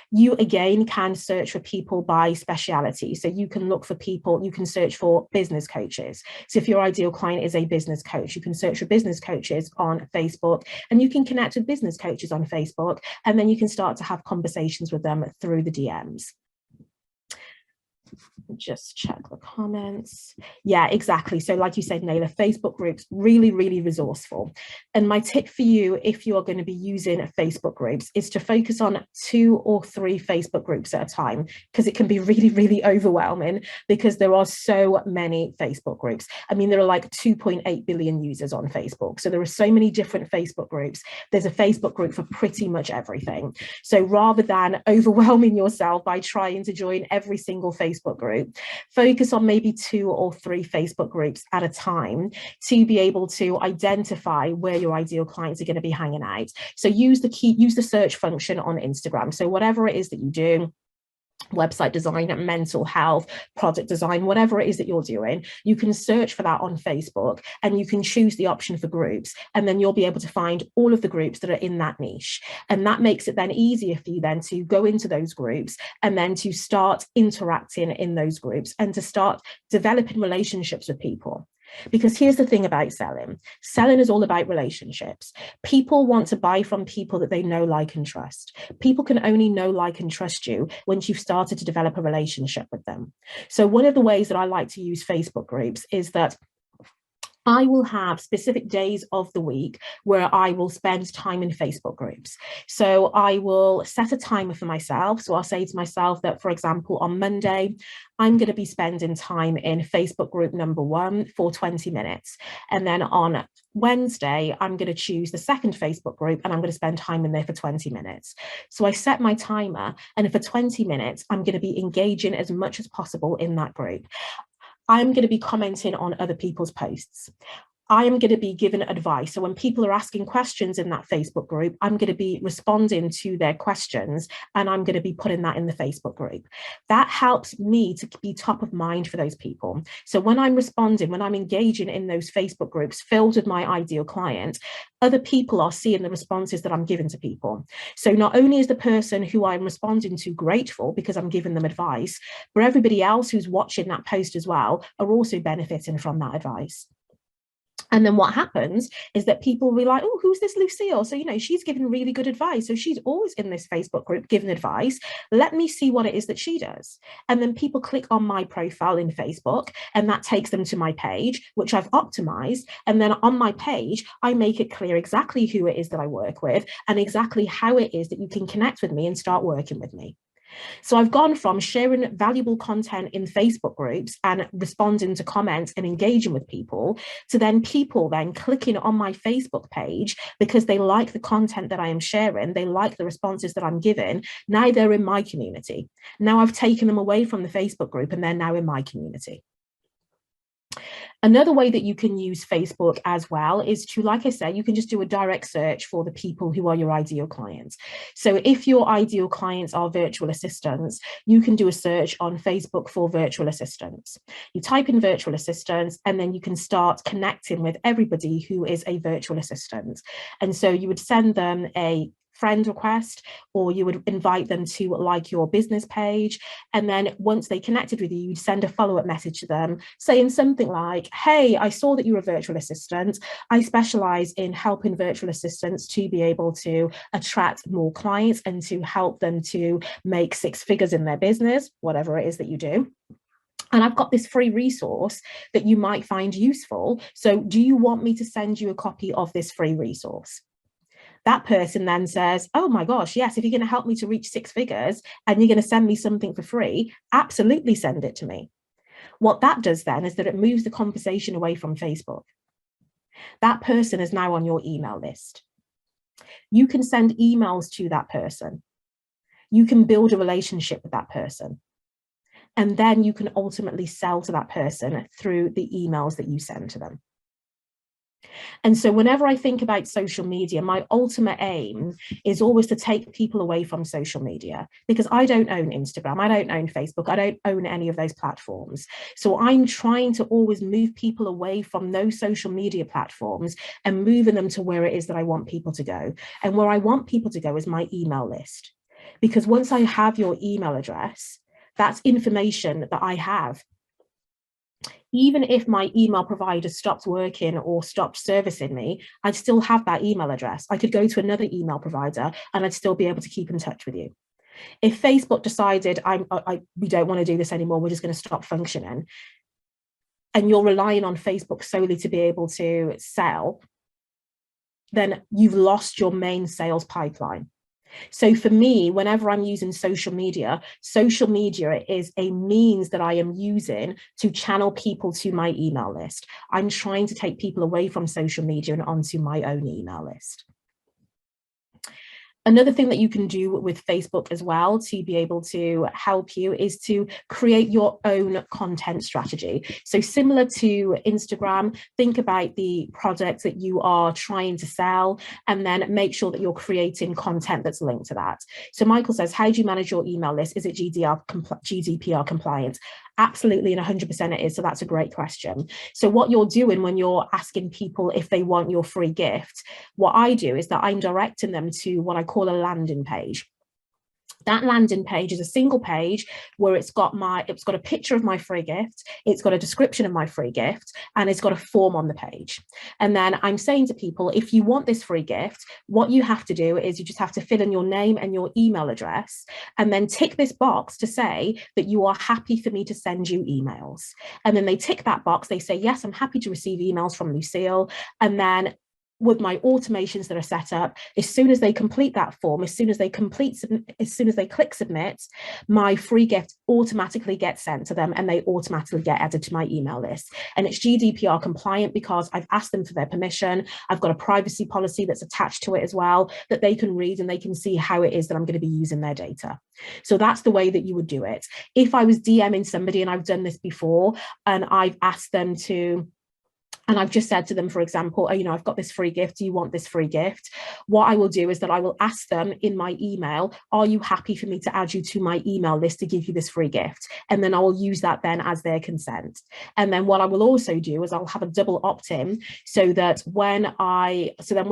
You again can search for people by speciality. So you can look for people, you can search for business coaches. So if your ideal client is a business coach, you can search for business coaches on Facebook, and you can connect with business coaches on Facebook, and then you can start to have conversations with them through the DMs. Just check the comments. Yeah, exactly. So like you said, Naila, Facebook groups, really, really resourceful. And my tip for you, if you are going to be using Facebook groups, is to focus on 2 or 3 Facebook groups at a time, because it can be really, really overwhelming because there are so many Facebook groups. I mean, there are like 2.8 billion users on Facebook. So there are so many different Facebook groups. There's a Facebook group for pretty much everything. So rather than overwhelming yourself by trying to join every single Facebook group, focus on maybe 2 or 3 Facebook groups at a time to be able to identify where your ideal clients are going to be hanging out. So use the search function on Instagram. So whatever it is that you do, website design, mental health, product design, whatever it is that you're doing, you can search for that on Facebook, and you can choose the option for groups, and then you'll be able to find all of the groups that are in that niche. And that makes it then easier for you then to go into those groups and then to start interacting in those groups and to start developing relationships with people. Because here's the thing about selling. Selling is all about relationships. People want to buy from people that they know, like, and trust. People can only know, like, and trust you once you've started to develop a relationship with them. So one of the ways that I like to use Facebook groups is that I will have specific days of the week where I will spend time in Facebook groups. So I will set a timer for myself. So I'll say to myself that, for example, on Monday, I'm going to be spending time in Facebook group number 1 for 20 minutes. And then on Wednesday, I'm going to choose the second Facebook group and I'm going to spend time in there for 20 minutes. So I set my timer, and for 20 minutes, I'm going to be engaging as much as possible in that group. I'm going to be commenting on other people's posts. I am going to be given advice. So when people are asking questions in that Facebook group, I'm going to be responding to their questions, and I'm going to be putting that in the Facebook group. That helps me to be top of mind for those people. So when I'm responding, when I'm engaging in those Facebook groups filled with my ideal client, other people are seeing the responses that I'm giving to people. So not only is the person who I'm responding to grateful because I'm giving them advice, but everybody else who's watching that post as well are also benefiting from that advice. And then what happens is that people will be like, oh, who's this Lucille? So, she's giving really good advice. So she's always in this Facebook group giving advice. Let me see what it is that she does. And then people click on my profile in Facebook, and that takes them to my page, which I've optimized. And then on my page, I make it clear exactly who it is that I work with and exactly how it is that you can connect with me and start working with me. So I've gone from sharing valuable content in Facebook groups and responding to comments and engaging with people to then people then clicking on my Facebook page because they like the content that I am sharing, they like the responses that I'm giving. Now they're in my community. Now I've taken them away from the Facebook group and they're now in my community. Another way that you can use Facebook as well is to, like I said, you can just do a direct search for the people who are your ideal clients. So if your ideal clients are virtual assistants, you can do a search on Facebook for virtual assistants. You type in virtual assistants, and then you can start connecting with everybody who is a virtual assistant. And so you would send them a friend request, or you would invite them to like your business page. And then once they connected with you, you'd send a follow-up message to them saying something like, hey, I saw that you're a virtual assistant. I specialize in helping virtual assistants to be able to attract more clients and to help them to make 6 figures in their business, whatever it is that you do. And I've got this free resource that you might find useful. So do you want me to send you a copy of this free resource? That person then says, oh my gosh, yes, if you're going to help me to reach 6 figures and you're going to send me something for free, absolutely send it to me. What that does then is that it moves the conversation away from Facebook. That person is now on your email list. You can send emails to that person. You can build a relationship with that person. And then you can ultimately sell to that person through the emails that you send to them. And so whenever I think about social media, my ultimate aim is always to take people away from social media, because I don't own Instagram, I don't own Facebook, I don't own any of those platforms. So I'm trying to always move people away from those social media platforms and moving them to where it is that I want people to go. And where I want people to go is my email list. Because once I have your email address, that's information that I have. Even if my email provider stopped working or stopped servicing me, I'd still have that email address. I could go to another email provider and I'd still be able to keep in touch with you. If Facebook decided we don't want to do this anymore, we're just going to stop functioning, and you're relying on Facebook solely to be able to sell, then you've lost your main sales pipeline. So for me, whenever I'm using social media is a means that I am using to channel people to my email list. I'm trying to take people away from social media and onto my own email list. Another thing that you can do with Facebook as well to be able to help you is to create your own content strategy. So similar to Instagram, think about the product that you are trying to sell and then make sure that you're creating content that's linked to that. So Michael says, how do you manage your email list? Is it GDPR compliant? Absolutely, and 100% it is. So that's a great question. So what you're doing when you're asking people if they want your free gift, what I do is that I'm directing them to what I call a landing page. That landing page is a single page where it's got a picture of my free gift, it's got a description of my free gift, and it's got a form on the page. And then I'm saying to people, if you want this free gift, what you have to do is you just have to fill in your name and your email address, and then tick this box to say that you are happy for me to send you emails. And then they tick that box, they say, yes, I'm happy to receive emails from Lucille. And then with my automations that are set up, as soon as they complete that form, as soon as they click submit, my free gift automatically gets sent to them and they automatically get added to my email list. And it's GDPR compliant because I've asked them for their permission. I've got a privacy policy that's attached to it as well that they can read, and they can see how it is that I'm going to be using their data. So that's the way that you would do it. If I was DMing somebody, and I've done this before, and I've asked them to, and I've just said to them, for example, oh, you know, I've got this free gift. Do you want this free gift? What I will do is that I will ask them in my email, are you happy for me to add you to my email list to give you this free gift? And then I will use that then as their consent. And then what I will also do is I'll have a double opt-in so that when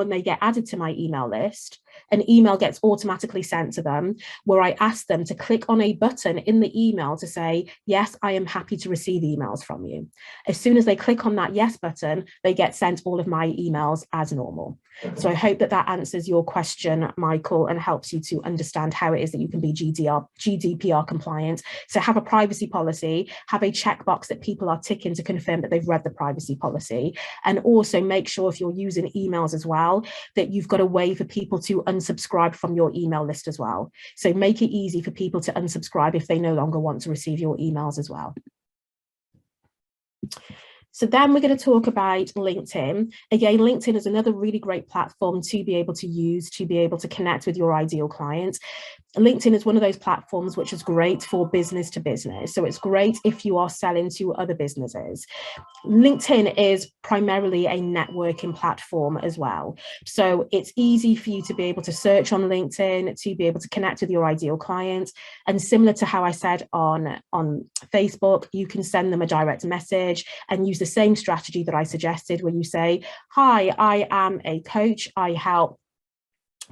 they get added to my email list, an email gets automatically sent to them where I ask them to click on a button in the email to say, yes, I am happy to receive emails from you. As soon as they click on that yes button, they get sent all of my emails as normal. So I hope that that answers your question, Michael, and helps you to understand how it is that you can be GDPR compliant. So have a privacy policy, have a checkbox that people are ticking to confirm that they've read the privacy policy, and also make sure if you're using emails as well, that you've got a way for people to unsubscribe from your email list as well. So make it easy for people to unsubscribe if they no longer want to receive your emails as well. So then we're going to talk about LinkedIn. Again, LinkedIn is another really great platform to be able to use, to be able to connect with your ideal clients. LinkedIn is one of those platforms which is great for business to business. So it's great if you are selling to other businesses. LinkedIn is primarily a networking platform as well. So it's easy for you to be able to search on LinkedIn, to be able to connect with your ideal clients. And similar to how I said on Facebook, you can send them a direct message and use the same strategy that I suggested, where you say, hi, I am a coach. I help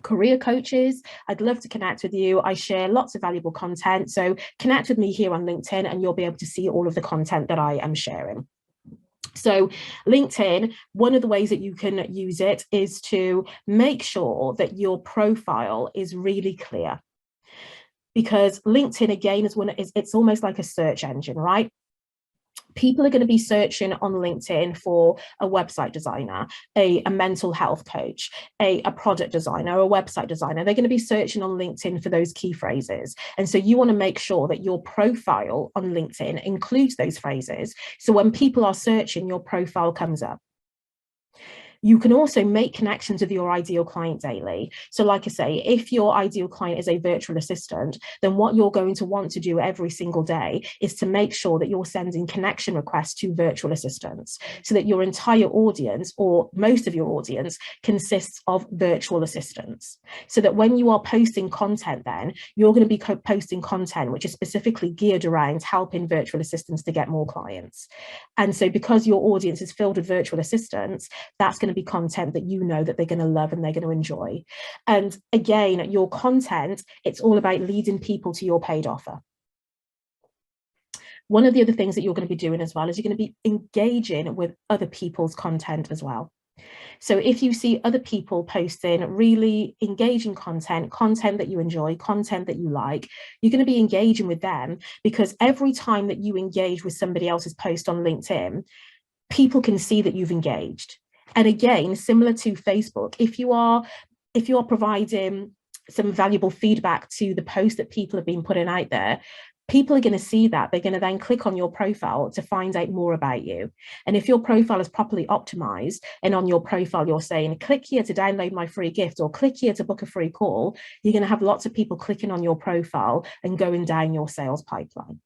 career coaches. I'd love to connect with you. I share lots of valuable content. So connect with me here on LinkedIn and you'll be able to see all of the content that I am sharing. So LinkedIn, one of the ways that you can use it is to make sure that your profile is really clear. Because LinkedIn, again, it's almost like a search engine, right? People are going to be searching on LinkedIn for a website designer, a mental health coach, a product designer, a website designer. They're going to be searching on LinkedIn for those key phrases. And so you want to make sure that your profile on LinkedIn includes those phrases. So when people are searching, your profile comes up. You can also make connections with your ideal client daily. So like I say, if your ideal client is a virtual assistant, then what you're going to want to do every single day is to make sure that you're sending connection requests to virtual assistants so that your entire audience, or most of your audience, consists of virtual assistants. So that when you are posting content, then you're going to be posting content which is specifically geared around helping virtual assistants to get more clients. And so because your audience is filled with virtual assistants, that's going to be content that you know that they're going to love and they're going to enjoy. And again, your content, it's all about leading people to your paid offer. One of the other things that you're going to be doing as well is you're going to be engaging with other people's content as well. So if you see other people posting really engaging content that you enjoy, content that you like, you're going to be engaging with them, because every time that you engage with somebody else's post on LinkedIn, people can see that you've engaged. And again, similar to Facebook, if you are providing some valuable feedback to the post that people have been putting out there, people are going to see that. They're going to then click on your profile to find out more about you. And if your profile is properly optimized, and on your profile you're saying, click here to download my free gift, or click here to book a free call, you're going to have lots of people clicking on your profile and going down your sales pipeline.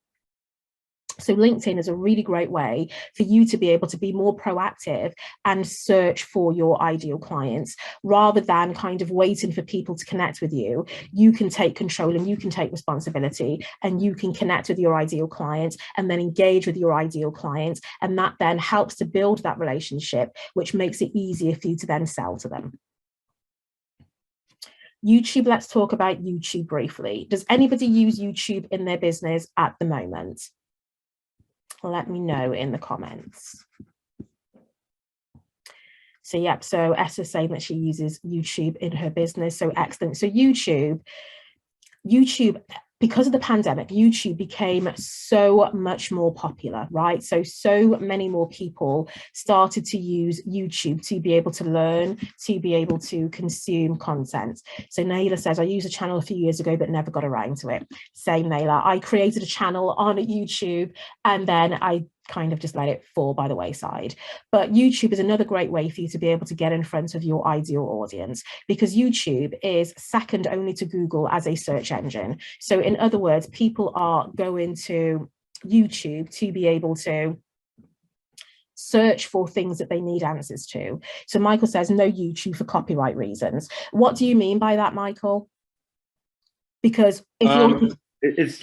So LinkedIn is a really great way for you to be able to be more proactive and search for your ideal clients, rather than kind of waiting for people to connect with you. You can take control and you can take responsibility, and you can connect with your ideal clients and then engage with your ideal clients. And that then helps to build that relationship, which makes it easier for you to then sell to them. YouTube, let's talk about YouTube briefly. Does anybody use YouTube in their business at the moment? Let me know in the comments. So yep, so Esther's saying that she uses YouTube in her business, so excellent. So YouTube, because of the pandemic, YouTube became so much more popular, right? So many more people started to use YouTube to be able to learn, to be able to consume content. So Naila says, I used a channel a few years ago, but never got around to it. Same, Naila. I created a channel on YouTube and then I kind of just let it fall by the wayside. But YouTube is another great way for you to be able to get in front of your ideal audience, because YouTube is second only to Google as a search engine. So in other words, people are going to YouTube to be able to search for things that they need answers to. So Michael says no YouTube for copyright reasons. What do you mean by that, Michael? Because if you're it's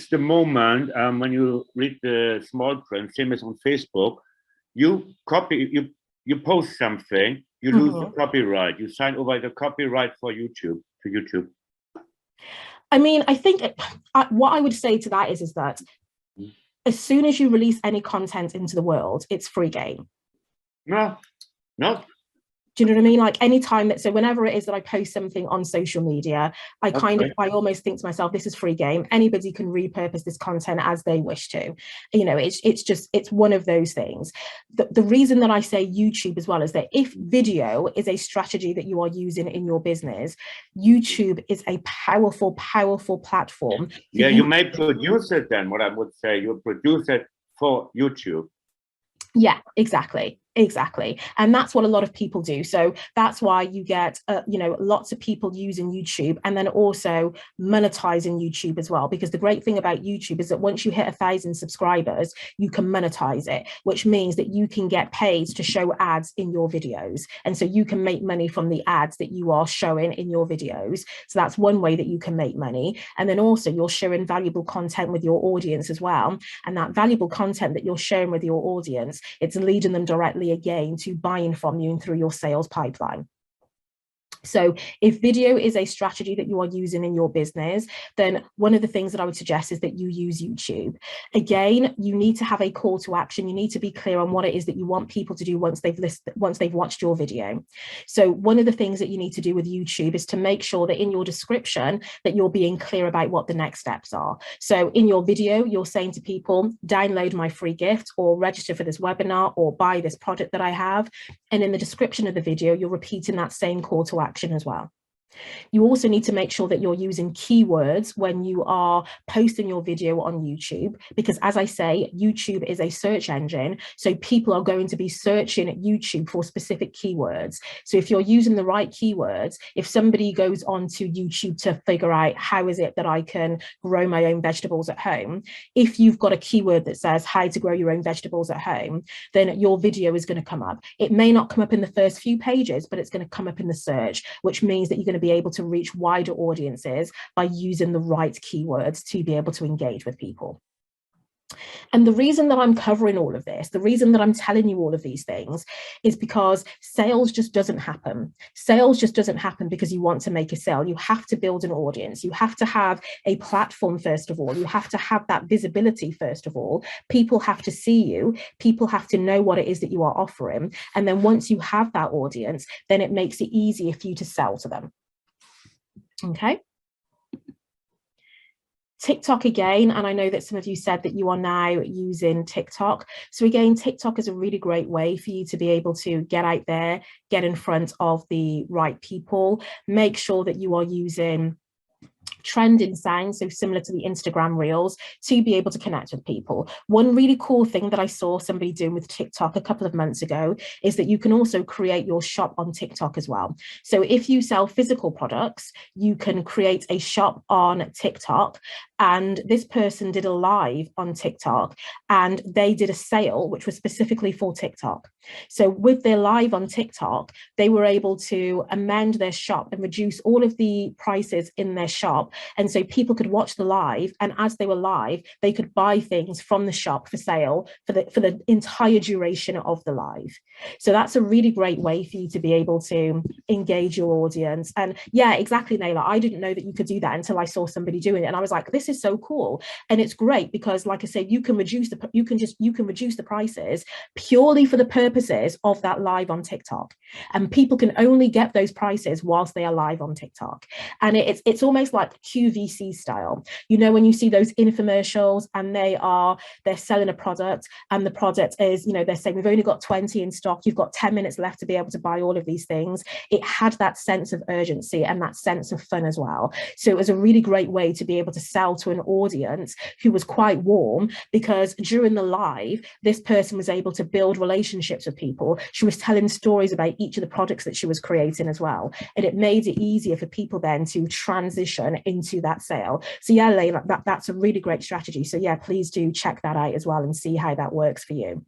the moment when you read the small print, same as on Facebook, you post something, you lose the copyright, you sign over the copyright for YouTube to YouTube. I mean, I think what I would say to that is that as soon as you release any content into the world, it's free game. No. Do you know what I mean? Like anytime that, so whenever it is that I post something on social media, I I almost think to myself, this is free game. Anybody can repurpose this content as they wish to. You know, it's one of those things. The reason that I say YouTube as well is that if video is a strategy that you are using in your business, YouTube is a powerful, powerful platform. Yeah, you may produce it then, what I would say, you produce it for YouTube. Yeah, exactly. And that's what a lot of people do. So that's why you get, lots of people using YouTube and then also monetizing YouTube as well. Because the great thing about YouTube is that once you hit 1,000 subscribers, you can monetize it, which means that you can get paid to show ads in your videos. And so you can make money from the ads that you are showing in your videos. So that's one way that you can make money. And then also you're sharing valuable content with your audience as well. And that valuable content that you're sharing with your audience, it's leading them directly again to buying from you and through your sales pipeline. So if video is a strategy that you are using in your business, then one of the things that I would suggest is that you use YouTube. Again, you need to have a call to action. You need to be clear on what it is that you want people to do once they've watched your video. So one of the things that you need to do with YouTube is to make sure that in your description that you're being clear about what the next steps are. So in your video, you're saying to people, download my free gift or register for this webinar or buy this product that I have. And in the description of the video, you're repeating that same call to action as well. You also need to make sure that you're using keywords when you are posting your video on YouTube, because as I say, YouTube is a search engine. So people are going to be searching at YouTube for specific keywords. So if you're using the right keywords, if somebody goes onto YouTube to figure out how is it that I can grow my own vegetables at home, if you've got a keyword that says how to grow your own vegetables at home, then your video is going to come up. It may not come up in the first few pages, but it's going to come up in the search, which means that you're going to be able to reach wider audiences by using the right keywords to be able to engage with people. And the reason that I'm covering all of this, the reason that I'm telling you all of these things is because sales just doesn't happen. Sales just doesn't happen because you want to make a sale. You have to build an audience. You have to have a platform, first of all. You have to have that visibility, first of all. People have to see you. People have to know what it is that you are offering. And then once you have that audience, then it makes it easier for you to sell to them. Okay. TikTok again, and I know that some of you said that you are now using TikTok. So again, TikTok is a really great way for you to be able to get out there, get in front of the right people, make sure that you are using trending sounds, so similar to the Instagram reels, to be able to connect with people. One really cool thing that I saw somebody doing with TikTok a couple of months ago is that you can also create your shop on TikTok as well. So if you sell physical products, you can create a shop on TikTok. And this person did a live on TikTok and they did a sale which was specifically for TikTok. So with their live on TikTok, they were able to amend their shop and reduce all of the prices in their shop shop. And so people could watch the live, and as they were live, they could buy things from the shop for sale for the entire duration of the live. So that's a really great way for you to be able to engage your audience. And yeah, exactly, Naila. I didn't know that you could do that until I saw somebody doing it. And I was like, this is so cool. And it's great because, like I said, you can reduce the prices purely for the purposes of that live on TikTok. And people can only get those prices whilst they are live on TikTok. And it's almost like QVC style. You know, when you see those infomercials and they're selling a product, and the product is, you know, they're saying we've only got 20 in stock, you've got 10 minutes left to be able to buy all of these things. It had that sense of urgency and that sense of fun as well. So it was a really great way to be able to sell to an audience who was quite warm, because during the live, this person was able to build relationships with people. She was telling stories about each of the products that she was creating as well. And it made it easier for people then to transition into that sale. So yeah, Layla, that's a really great strategy. So yeah, please do check that out as well and see how that works for you.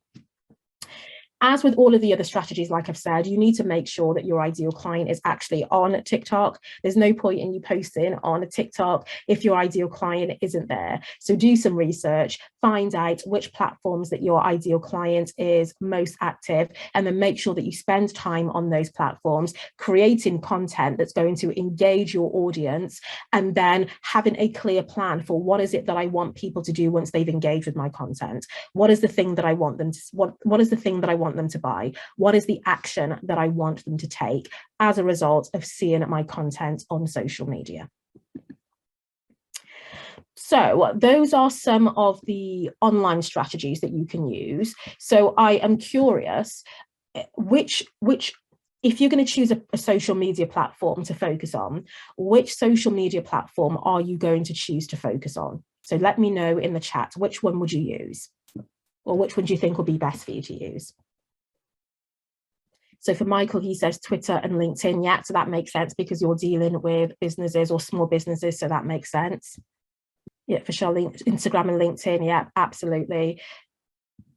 As with all of the other strategies, like I've said, you need to make sure that your ideal client is actually on TikTok. There's no point in you posting on a TikTok if your ideal client isn't there. So do some research, find out which platforms that your ideal client is most active, and then make sure that you spend time on those platforms, creating content that's going to engage your audience, and then having a clear plan for what is it that I want people to do once they've engaged with my content. What is the thing that I want them to, what is the thing that I want them to buy? What is the action that I want them to take as a result of seeing my content on social media? So those are some of the online strategies that you can use. So I am curious, which if you're going to choose a social media platform to focus on, which social media platform are you going to choose to focus on? So let me know in the chat, which one would you use? Or which one do you think will be best for you to use? So for Michael, he says Twitter and LinkedIn. Yeah, so that makes sense because you're dealing with businesses or small businesses, so that makes sense. Yeah, for sure, Instagram and LinkedIn. Yeah, absolutely.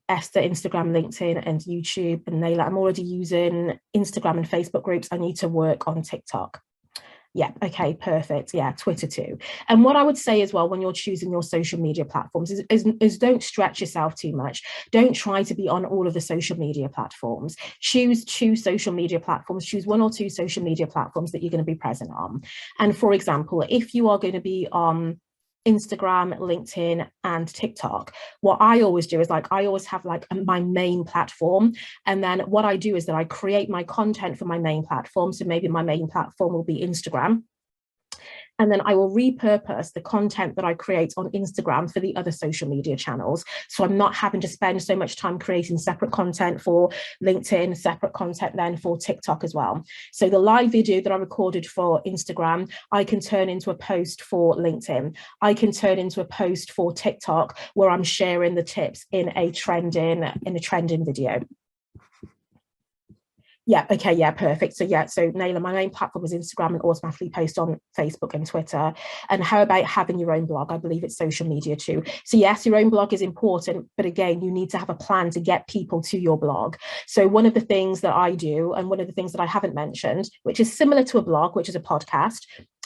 Esther, Instagram, LinkedIn, and YouTube. And Naila, I'm already using Instagram and Facebook groups. I need to work on TikTok. Yeah, okay, perfect. Yeah, Twitter too. And what I would say as well when you're choosing your social media platforms is don't stretch yourself too much. Don't try to be on all of the social media platforms. Choose two social media platforms, choose one or two social media platforms that you're going to be present on. And for example, if you are going to be on Instagram, LinkedIn, and TikTok, what I always do is I always have my main platform. And then what I do is that I create my content for my main platform. So maybe my main platform will be Instagram. And then I will repurpose the content that I create on Instagram for the other social media channels. So I'm not having to spend so much time creating separate content for LinkedIn, separate content then for TikTok as well. So the live video that I recorded for Instagram, I can turn into a post for LinkedIn. I can turn into a post for TikTok where I'm sharing the tips in a trending video. Yeah, okay, yeah, perfect. So yeah, so Naila, my main platform is Instagram and automatically post on Facebook and Twitter. And how about having your own blog? I believe it's social media too. So yes, your own blog is important, but again, you need to have a plan to get people to your blog. So one of the things that I do, and one of the things that I haven't mentioned, which is similar to a blog, which is a podcast.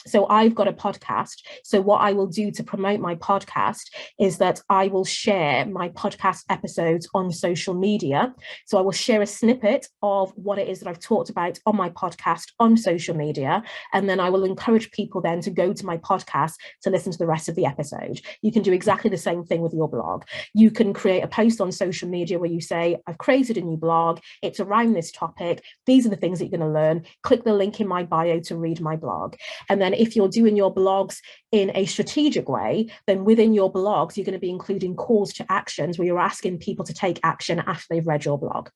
So I've got a podcast. So what I will do to promote my podcast is that I will share my podcast episodes on social media. So I will share a snippet of what it is that I've talked about on my podcast on social media. And then I will encourage people then to go to my podcast to listen to the rest of the episode. You can do exactly the same thing with your blog. You can create a post on social media where you say, I've created a new blog. It's around this topic. These are the things that you're going to learn. Click the link in my bio to read my blog. And then if you're doing your blogs in a strategic way, then within your blogs, you're going to be including calls to actions where you're asking people to take action after they've read your blog.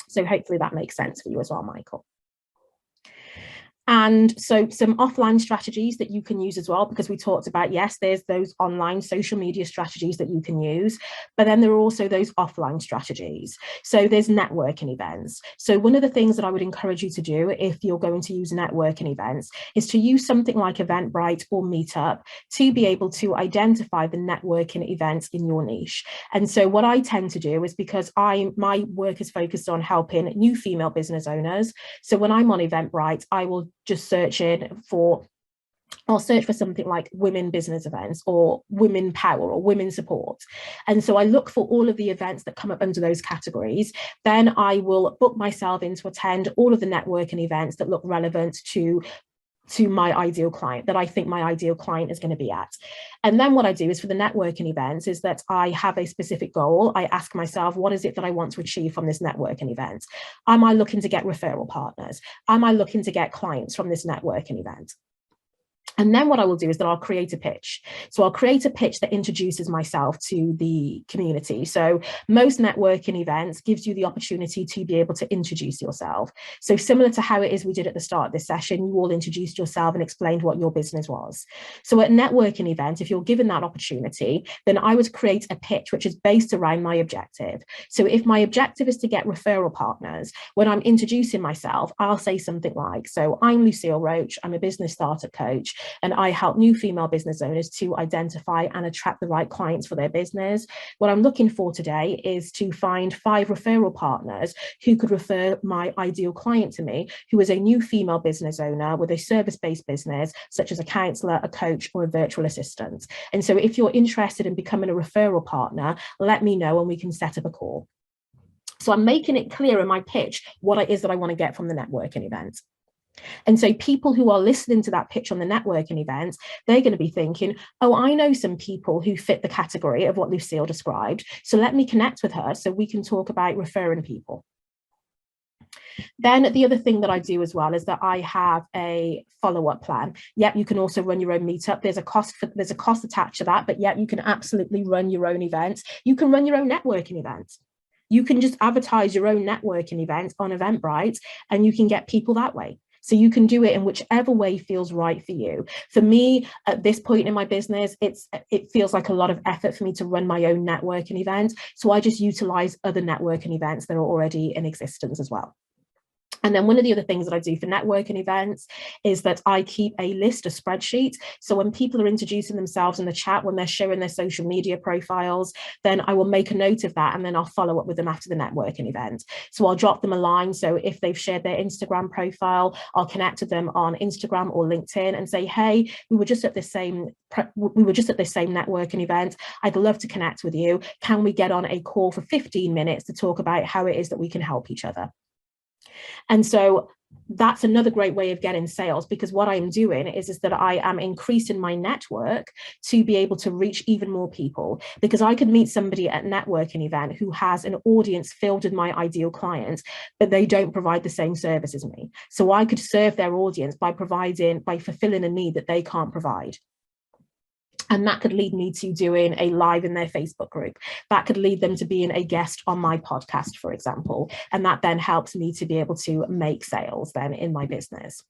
So hopefully that makes sense for you as well, Michael. And so some offline strategies that you can use as well, because we talked about, yes, there's those online social media strategies that you can use, but then there are also those offline strategies. So there's networking events. So one of the things that I would encourage you to do if you're going to use networking events is to use something like Eventbrite or Meetup to be able to identify the networking events in your niche. And so what I tend to do is, because my work is focused on helping new female business owners. So when I'm on Eventbrite, I will just search in for I'll search for something like women business events or women power or women support. And so I look for all of the events that come up under those categories. Then I will book myself in to attend all of the networking events that look relevant to my ideal client, that I think my ideal client is going to be at. And then what I do is for the networking events is that I have a specific goal. I ask myself, what is it that I want to achieve from this networking event? Am I looking to get referral partners? Am I looking to get clients from this networking event? And then what I will do is that I'll create a pitch. So I'll create a pitch that introduces myself to the community. So most networking events gives you the opportunity to be able to introduce yourself. So similar to how it is we did at the start of this session, you all introduced yourself and explained what your business was. So at networking event, if you're given that opportunity, then I would create a pitch which is based around my objective. So if my objective is to get referral partners, when I'm introducing myself, I'll say something like, so I'm Lucille Roach, I'm a business startup coach, and I help new female business owners to identify and attract the right clients for their business. What I'm looking for today is to find 5 referral partners who could refer my ideal client to me, who is a new female business owner with a service-based business, such as a counselor, a coach, or a virtual assistant. And so if you're interested in becoming a referral partner, let me know and we can set up a call. So I'm making it clear in my pitch what it is that I want to get from the networking event. And so people who are listening to that pitch on the networking event, they're going to be thinking, oh, I know some people who fit the category of what Lucille described. So let me connect with her so we can talk about referring people. Then the other thing that I do as well is that I have a follow-up plan. Yep, you can also run your own meetup. There's a cost attached to that, but yet you can absolutely run your own events. You can run your own networking events. You can just advertise your own networking event on Eventbrite and you can get people that way. So you can do it in whichever way feels right for you. For me, at this point in my business, it feels like a lot of effort for me to run my own networking event. So I just utilize other networking events that are already in existence as well. And then one of the other things that I do for networking events is that I keep a list, a spreadsheet. So when people are introducing themselves in the chat, when they're showing their social media profiles, then I will make a note of that and then I'll follow up with them after the networking event. So I'll drop them a line. So if they've shared their Instagram profile, I'll connect with them on Instagram or LinkedIn and say, hey, we were just at this same networking event. I'd love to connect with you. Can we get on a call for 15 minutes to talk about how it is that we can help each other? And so that's another great way of getting sales, because what I'm doing is that I am increasing my network to be able to reach even more people, because I could meet somebody at a networking event who has an audience filled with my ideal clients, but they don't provide the same service as me. So I could serve their audience by fulfilling a need that they can't provide. And that could lead me to doing a live in their Facebook group. That could lead them to being a guest on my podcast, for example. And that then helps me to be able to make sales then in my business.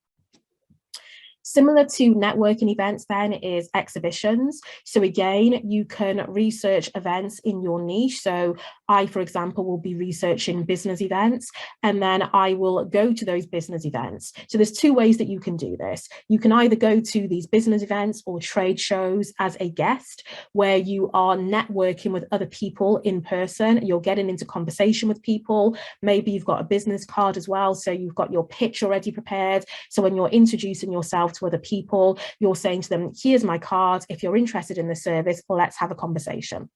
Similar to networking events then is exhibitions. So again, you can research events in your niche. So I, for example, will be researching business events, and then I will go to those business events. So there's 2 ways that you can do this. You can either go to these business events or trade shows as a guest, where you are networking with other people in person. You're getting into conversation with people. Maybe you've got a business card as well. So you've got your pitch already prepared. So when you're introducing yourself to other people, you're saying to them, here's my card. If you're interested in the service, let's have a conversation.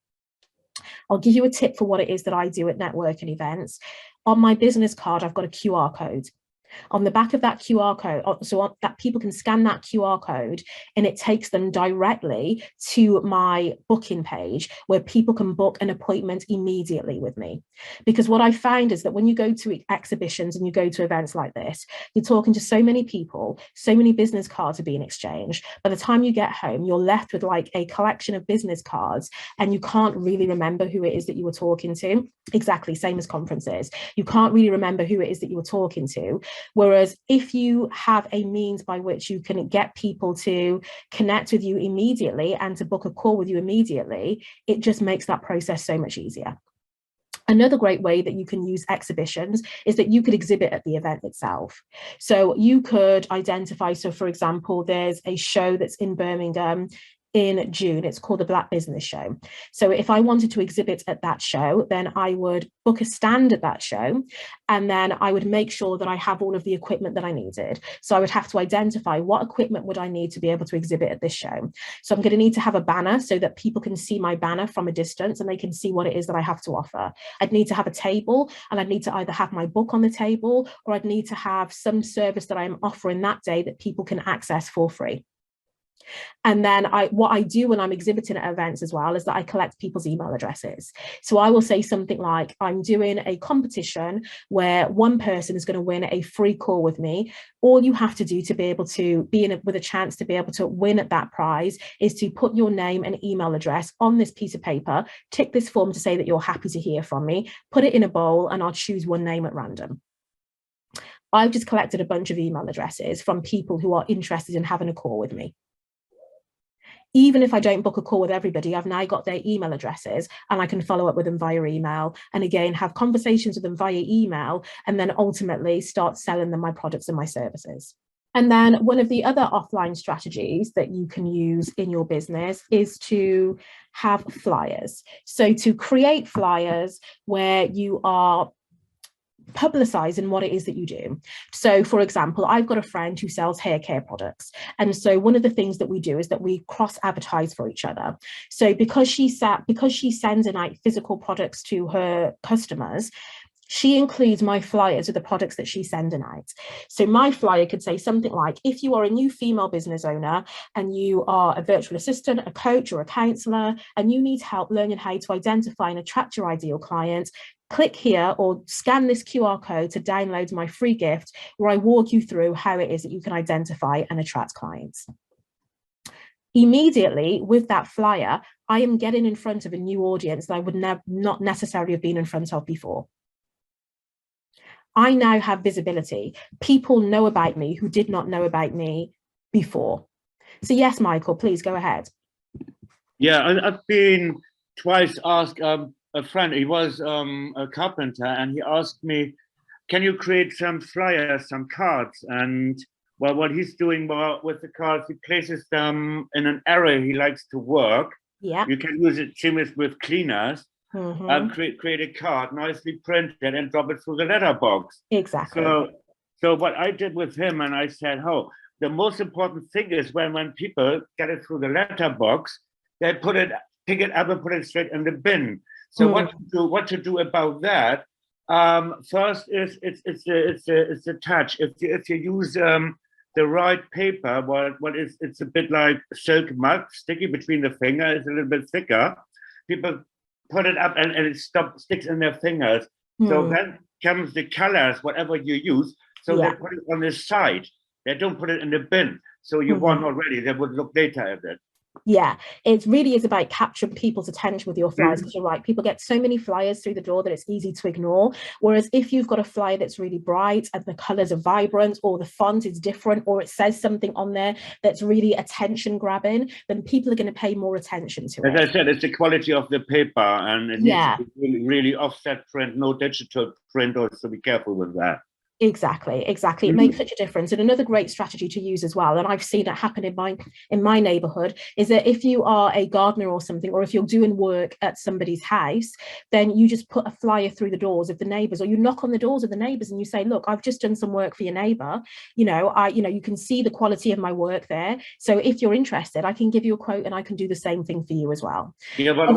I'll give you a tip for what it is that I do at networking events. On my business card, I've got a QR code. On the back of that QR code, so that people can scan that QR code and it takes them directly to my booking page where people can book an appointment immediately with me. Because what I find is that when you go to exhibitions and you go to events like this, you're talking to so many people, so many business cards are being exchanged. By the time you get home, you're left with like a collection of business cards and you can't really remember who it is that you were talking to. Exactly, same as conferences. You can't really remember who it is that you were talking to. Whereas if you have a means by which you can get people to connect with you immediately and to book a call with you immediately, it just makes that process so much easier. Another great way that you can use exhibitions is that you could exhibit at the event itself. So you could identify, so for example, there's a show that's in Birmingham in June. It's called the Black Business Show. So if I wanted to exhibit at that show, then I would book a stand at that show, and then I would make sure that I have all of the equipment that I needed. So I would have to identify what equipment would I need to be able to exhibit at this show. So I'm going to need to have a banner so that people can see my banner from a distance and they can see what it is that I have to offer. I'd need to have a table, and I'd need to either have my book on the table, or I'd need to have some service that I'm offering that day that people can access for free. And then what I do when I'm exhibiting at events as well is that I collect people's email addresses. So I will say something like, I'm doing a competition where one person is going to win a free call with me. All you have to do to be able to be with a chance to be able to win at that prize is to put your name and email address on this piece of paper, tick this form to say that you're happy to hear from me, put it in a bowl, and I'll choose one name at random. I've just collected a bunch of email addresses from people who are interested in having a call with me. Even if I don't book a call with everybody, I've now got their email addresses, and I can follow up with them via email, and again, have conversations with them via email, and then ultimately start selling them my products and my services. And then one of the other offline strategies that you can use in your business is to have flyers. So to create flyers where you are publicizing what it is that you do. So for example, I've got a friend who sells hair care products, and so one of the things that we do is that we cross advertise for each other. So because she sends out physical products to her customers, she includes my flyers with the products that she's sending out. So my flyer could say something like, if you are a new female business owner and you are a virtual assistant, a coach, or a counselor, and you need help learning how to identify and attract your ideal client, click here or scan this QR code to download my free gift, where I walk you through how it is that you can identify and attract clients. Immediately with that flyer, I am getting in front of a new audience that I would not necessarily have been in front of before. I now have visibility. People know about me who did not know about me before. So yes, Michael, please go ahead. Yeah, I've been twice asked, a friend, he was a carpenter, and he asked me, can you create some flyers, some cards? And well, what he's doing with the cards, he places them in an area he likes to work. Yeah. You can use it same as with cleaners. Create a card, nicely printed, and drop it through the letterbox. Exactly. So what I did with him, and I said, oh, the most important thing is when people get it through the letterbox, they pick it up and put it straight in the bin. So what to do about that? First is it's a touch. If you use the right paper, it's a bit like silk mud, sticky between the fingers, it's a little bit thicker. People put it up and it sticks in their fingers. So then comes the colors, whatever you use. So they put it on the side. They don't put it in the bin. So you won already. They would look later at it. Yeah, it really is about capturing people's attention with your flyers, because you're right, people get so many flyers through the door that it's easy to ignore. Whereas if you've got a flyer that's really bright and the colors are vibrant, or the font is different, or it says something on there that's really attention grabbing, then people are going to pay more attention to it. As I said, it's the quality of the paper, and it needs to be really offset print, no digital print, so be careful with that. Exactly. It makes such a difference. And another great strategy to use as well, and I've seen it happen in my neighborhood, is that if you are a gardener or something, or if you're doing work at somebody's house, then you just put a flyer through the doors of the neighbors, or you knock on the doors of the neighbors and you say, look, I've just done some work for your neighbor. You can see the quality of my work there. So if you're interested, I can give you a quote, and I can do the same thing for you as well. Yeah, but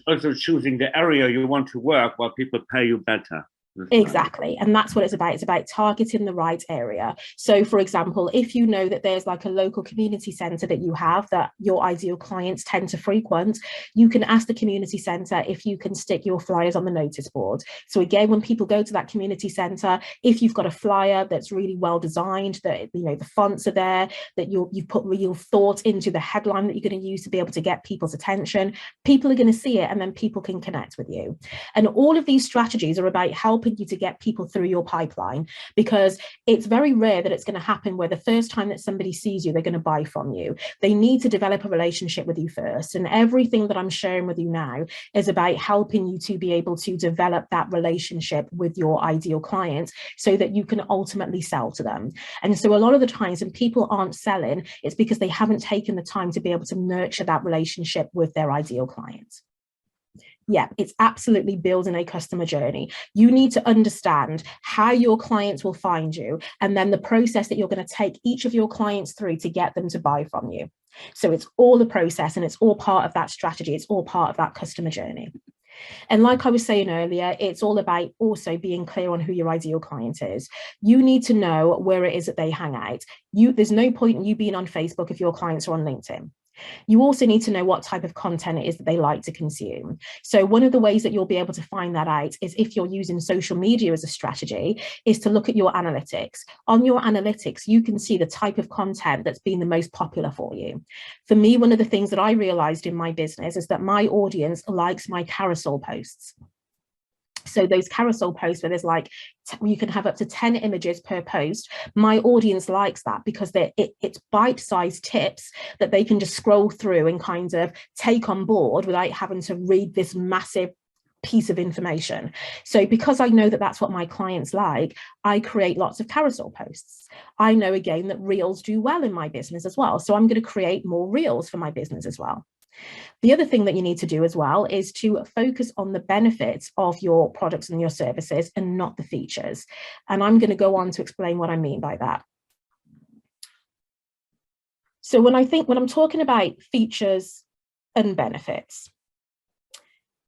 also choosing the area you want to work where people pay you better. Exactly. And that's what it's about. It's about targeting the right area. So for example, if you know that there's like a local community centre that you have that your ideal clients tend to frequent, you can ask the community centre if you can stick your flyers on the notice board. So again, when people go to that community centre, if you've got a flyer that's really well designed, that the fonts are there, that you've put real thought into the headline that you're going to use to be able to get people's attention, people are going to see it, and then people can connect with you. And all of these strategies are about helping helping you to get people through your pipeline, because it's very rare that it's going to happen where the first time that somebody sees you, they're going to buy from you. They need to develop a relationship with you first. And everything that I'm sharing with you now is about helping you to be able to develop that relationship with your ideal clients so that you can ultimately sell to them. And so a lot of the times when people aren't selling, it's because they haven't taken the time to be able to nurture that relationship with their ideal clients. Yeah, it's absolutely building a customer journey. You need to understand how your clients will find you, and then the process that you're going to take each of your clients through to get them to buy from you. So it's all a process, and it's all part of that strategy. It's all part of that customer journey. And like I was saying earlier, it's all about also being clear on who your ideal client is. You need to know where it is that they hang out. There's no point in you being on Facebook if your clients are on LinkedIn. You also need to know what type of content it is that they like to consume. So one of the ways that you'll be able to find that out is, if you're using social media as a strategy, is to look at your analytics. On your analytics, you can see the type of content that's been the most popular for you. For me, one of the things that I realized in my business is that my audience likes my carousel posts. So those carousel posts where there's like, you can have up to 10 images per post. My audience likes that because it's bite-sized tips that they can just scroll through and kind of take on board without having to read this massive piece of information. So because I know that that's what my clients like, I create lots of carousel posts. I know again that reels do well in my business as well. So I'm going to create more reels for my business as well. The other thing that you need to do as well is to focus on the benefits of your products and your services and not the features. And I'm going to go on to explain what I mean by that. So when I'm talking about features and benefits,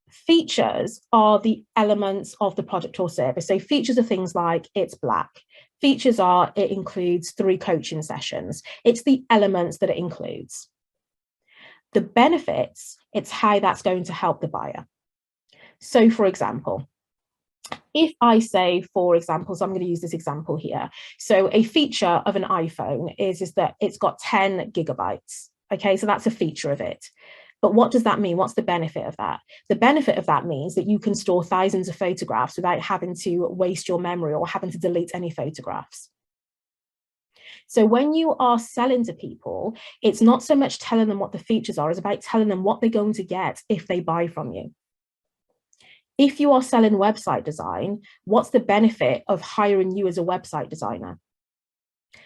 features are the elements of the product or service. So features are things like it's black. Features are, it includes 3 coaching sessions. It's the elements that it includes. The benefits, it's how that's going to help the buyer. So for example, if I say, for example, so I'm going to use this example here. So a feature of an iPhone is that it's got 10 gigabytes. Okay, so that's a feature of it. But what does that mean? What's the benefit of that? The benefit of that means that you can store thousands of photographs without having to waste your memory or having to delete any photographs. So when you are selling to people, it's not so much telling them what the features are, it's about telling them what they're going to get if they buy from you. If you are selling website design, what's the benefit of hiring you as a website designer?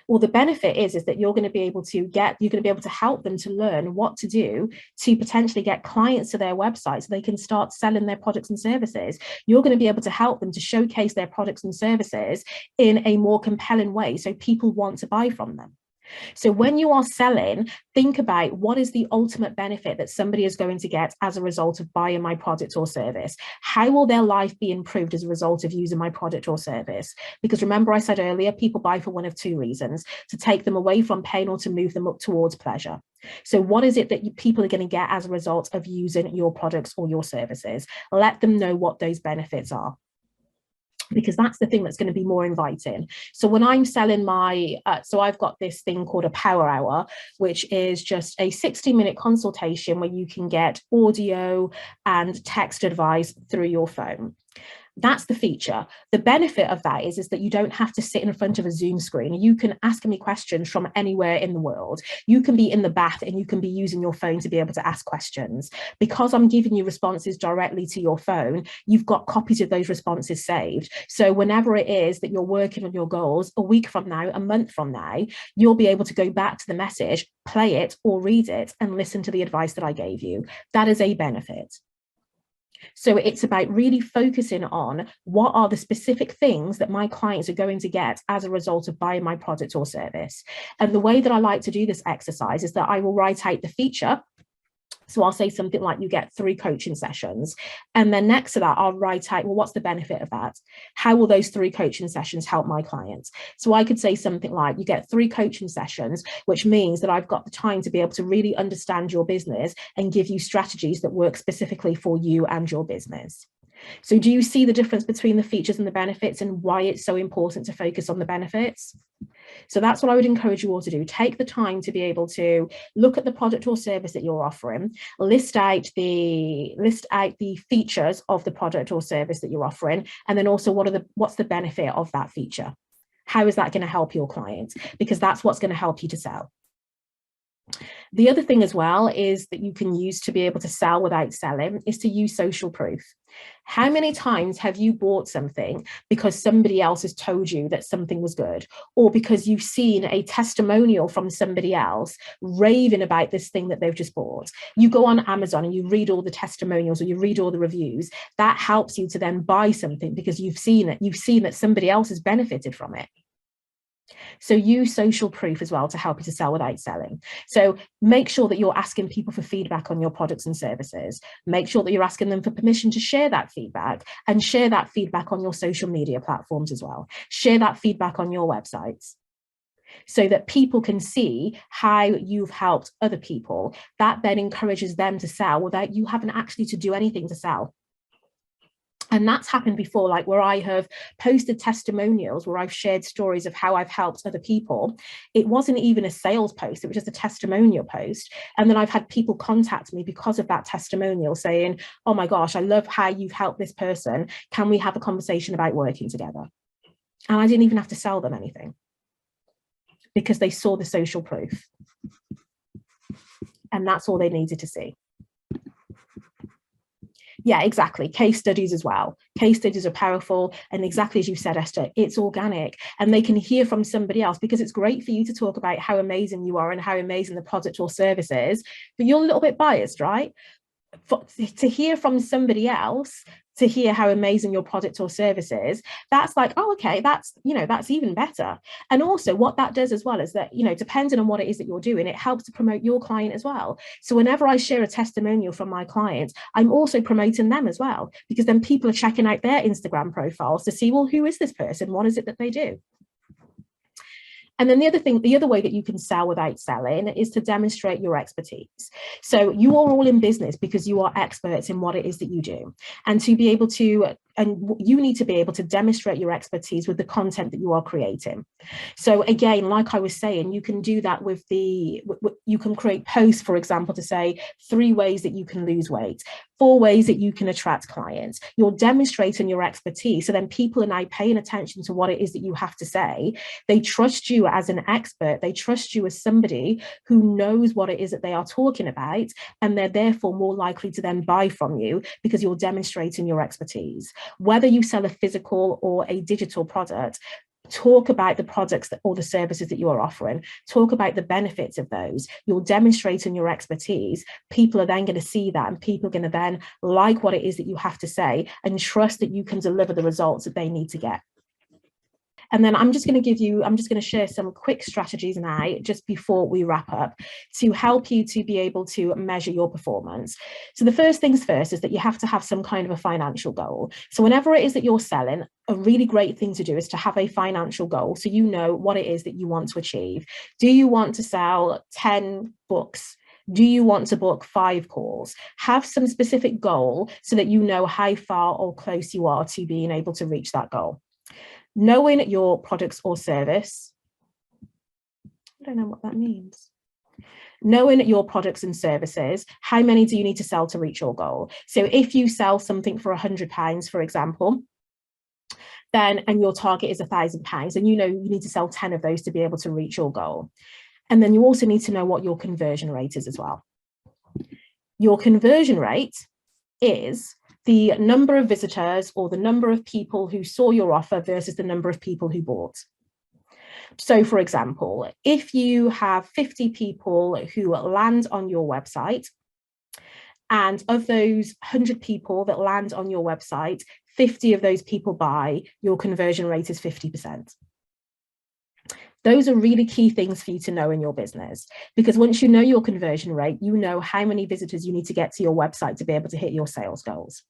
Well, the benefit is that you're going to be able to help them to learn what to do to potentially get clients to their website so they can start selling their products and services. You're going to be able to help them to showcase their products and services in a more compelling way so people want to buy from them. So when you are selling, think about what is the ultimate benefit that somebody is going to get as a result of buying my product or service. How will their life be improved as a result of using my product or service? Because remember I said earlier, people buy for one of 2 reasons: to take them away from pain or to move them up towards pleasure. So what is it that people are going to get as a result of using your products or your services? Let them know what those benefits are, because that's the thing that's going to be more inviting. So when I'm selling so I've got this thing called a power hour, which is just a 60-minute consultation where you can get audio and text advice through your phone. That's the feature. The benefit of that is that you don't have to sit in front of a Zoom screen. You can ask me questions from anywhere in the world. You can be in the bath and you can be using your phone to be able to ask questions. Because I'm giving you responses directly to your phone, you've got copies of those responses saved. So whenever it is that you're working on your goals, a week from now, a month from now, you'll be able to go back to the message, play it or read it and listen to the advice that I gave you. That is a benefit. So it's about really focusing on what are the specific things that my clients are going to get as a result of buying my product or service. And the way that I like to do this exercise is that I will write out the feature. So I'll say something like you get 3 coaching sessions. And then next to that, I'll write out, well, what's the benefit of that? How will those 3 coaching sessions help my clients? So I could say something like you get 3 coaching sessions, which means that I've got the time to be able to really understand your business and give you strategies that work specifically for you and your business. So do you see the difference between the features and the benefits and why it's so important to focus on the benefits? So that's what I would encourage you all to do. Take the time to be able to look at the product or service that you're offering, list out the features of the product or service that you're offering, and then also what's the benefit of that feature? How is that going to help your client? Because that's what's going to help you to sell. The other thing as well is that you can use to be able to sell without selling is to use social proof. How many times have you bought something because somebody else has told you that something was good, or because you've seen a testimonial from somebody else raving about this thing that they've just bought? You go on Amazon and you read all the testimonials or you read all the reviews. That helps you to then buy something because you've seen it. You've seen that somebody else has benefited from it. So use social proof as well to help you to sell without selling. So make sure that you're asking people for feedback on your products and services. Make sure that you're asking them for permission to share that feedback, and share that feedback on your social media platforms as well. Share that feedback on your websites so that people can see how you've helped other people. That then encourages them to sell without you having actually to do anything to sell. And that's happened before, like where I have posted testimonials where I've shared stories of how I've helped other people. It wasn't even a sales post, it was just a testimonial post. And then I've had people contact me because of that testimonial saying, oh my gosh, I love how you've helped this person. Can we have a conversation about working together? And I didn't even have to sell them anything because they saw the social proof. And that's all they needed to see. Yeah, exactly. Case studies as well. Case studies are powerful. And exactly as you said, Esther, it's organic and they can hear from somebody else, because it's great for you to talk about how amazing you are and how amazing the product or service is, but you're a little bit biased, right? To hear from somebody else, to hear how amazing your product or service is, that's like, oh, okay, that's, that's even better. And also what that does as well is that, depending on what it is that you're doing, it helps to promote your client as well. So whenever I share a testimonial from my clients, I'm also promoting them as well, because then people are checking out their Instagram profiles to see, well, who is this person? What is it that they do? And then the other way that you can sell without selling is to demonstrate your expertise. So you are all in business because you are experts in what it is that you do. And to be able to, and you need to be able to demonstrate your expertise with the content that you are creating. So again, like I was saying, you can do that with you can create posts, for example, to say 3 ways that you can lose weight, 4 ways that you can attract clients. You're demonstrating your expertise. So then people are now paying attention to what it is that you have to say. They trust you as an expert. They trust you as somebody who knows what it is that they are talking about. And they're therefore more likely to then buy from you because you're demonstrating your expertise. Whether you sell a physical or a digital product, talk about the products or the services that you are offering. Talk about the benefits of those. You're demonstrating your expertise. People are then going to see that, and people are going to then like what it is that you have to say and trust that you can deliver the results that they need to get. And then I'm just going to share some quick strategies now, just before we wrap up, to help you to be able to measure your performance. So the first things first is that you have to have some kind of a financial goal. So whenever it is that you're selling, a really great thing to do is to have a financial goal, so you know what it is that you want to achieve. Do you want to sell 10 books? Do you want to book 5 calls? Have some specific goal so that you know how far or close you are to being able to reach that goal. Knowing your products or service, I don't know what that means. Knowing your products and services, how many do you need to sell to reach your goal? So if you sell something for £100, for example, then, and your target is £1,000, and you know you need to sell 10 of those to be able to reach your goal. And then you also need to know what your conversion rate is as well. Your conversion rate is the number of visitors or the number of people who saw your offer versus the number of people who bought. So for example, if you have 50 people who land on your website, and of those 100 people that land on your website, 50 of those people buy, your conversion rate is 50%. Those are really key things for you to know in your business, because once you know your conversion rate, you know how many visitors you need to get to your website to be able to hit your sales goals.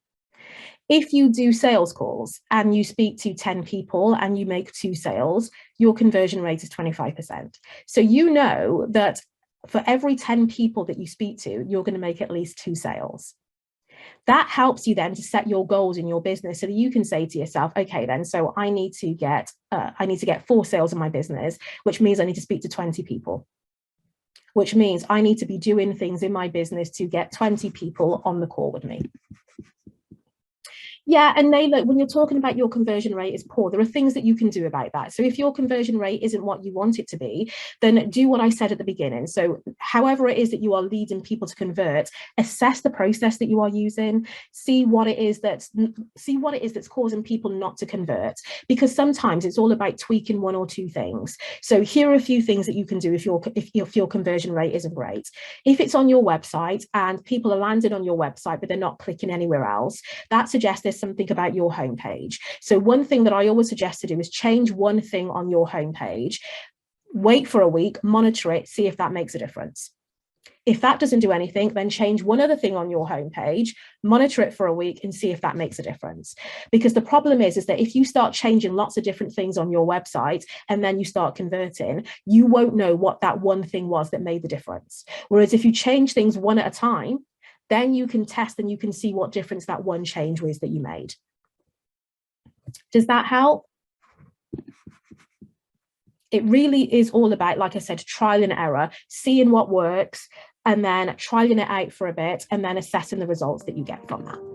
If you do sales calls and you speak to 10 people and you make 2 sales, your conversion rate is 25%. So you know that for every 10 people that you speak to, you're going to make at least 2 sales. That helps you then to set your goals in your business so that you can say to yourself, okay, then, so I need to get 4 sales in my business, which means I need to speak to 20 people, which means I need to be doing things in my business to get 20 people on the call with me. Yeah, and Naila, when you're talking about your conversion rate is poor, there are things that you can do about that. So if your conversion rate isn't what you want it to be, then do what I said at the beginning. So however it is that you are leading people to convert, assess the process that you are using, see what it is that's causing people not to convert, because sometimes it's all about tweaking 1 or 2 things. So here are a few things that you can do if your conversion rate isn't great. If it's on your website and people are landing on your website but they're not clicking anywhere else, that suggests there's something about your homepage. So one thing that I always suggest to do is change one thing on your homepage, wait for a week, monitor it, see if that makes a difference. If that doesn't do anything, then change one other thing on your homepage, monitor it for a week and see if that makes a difference. Because the problem is that if you start changing lots of different things on your website and then you start converting, you won't know what that one thing was that made the difference. Whereas if you change things one at a time, then you can test and you can see what difference that one change was that you made. Does that help? It really is all about, like I said, trial and error, seeing what works and then trialing it out for a bit and then assessing the results that you get from that.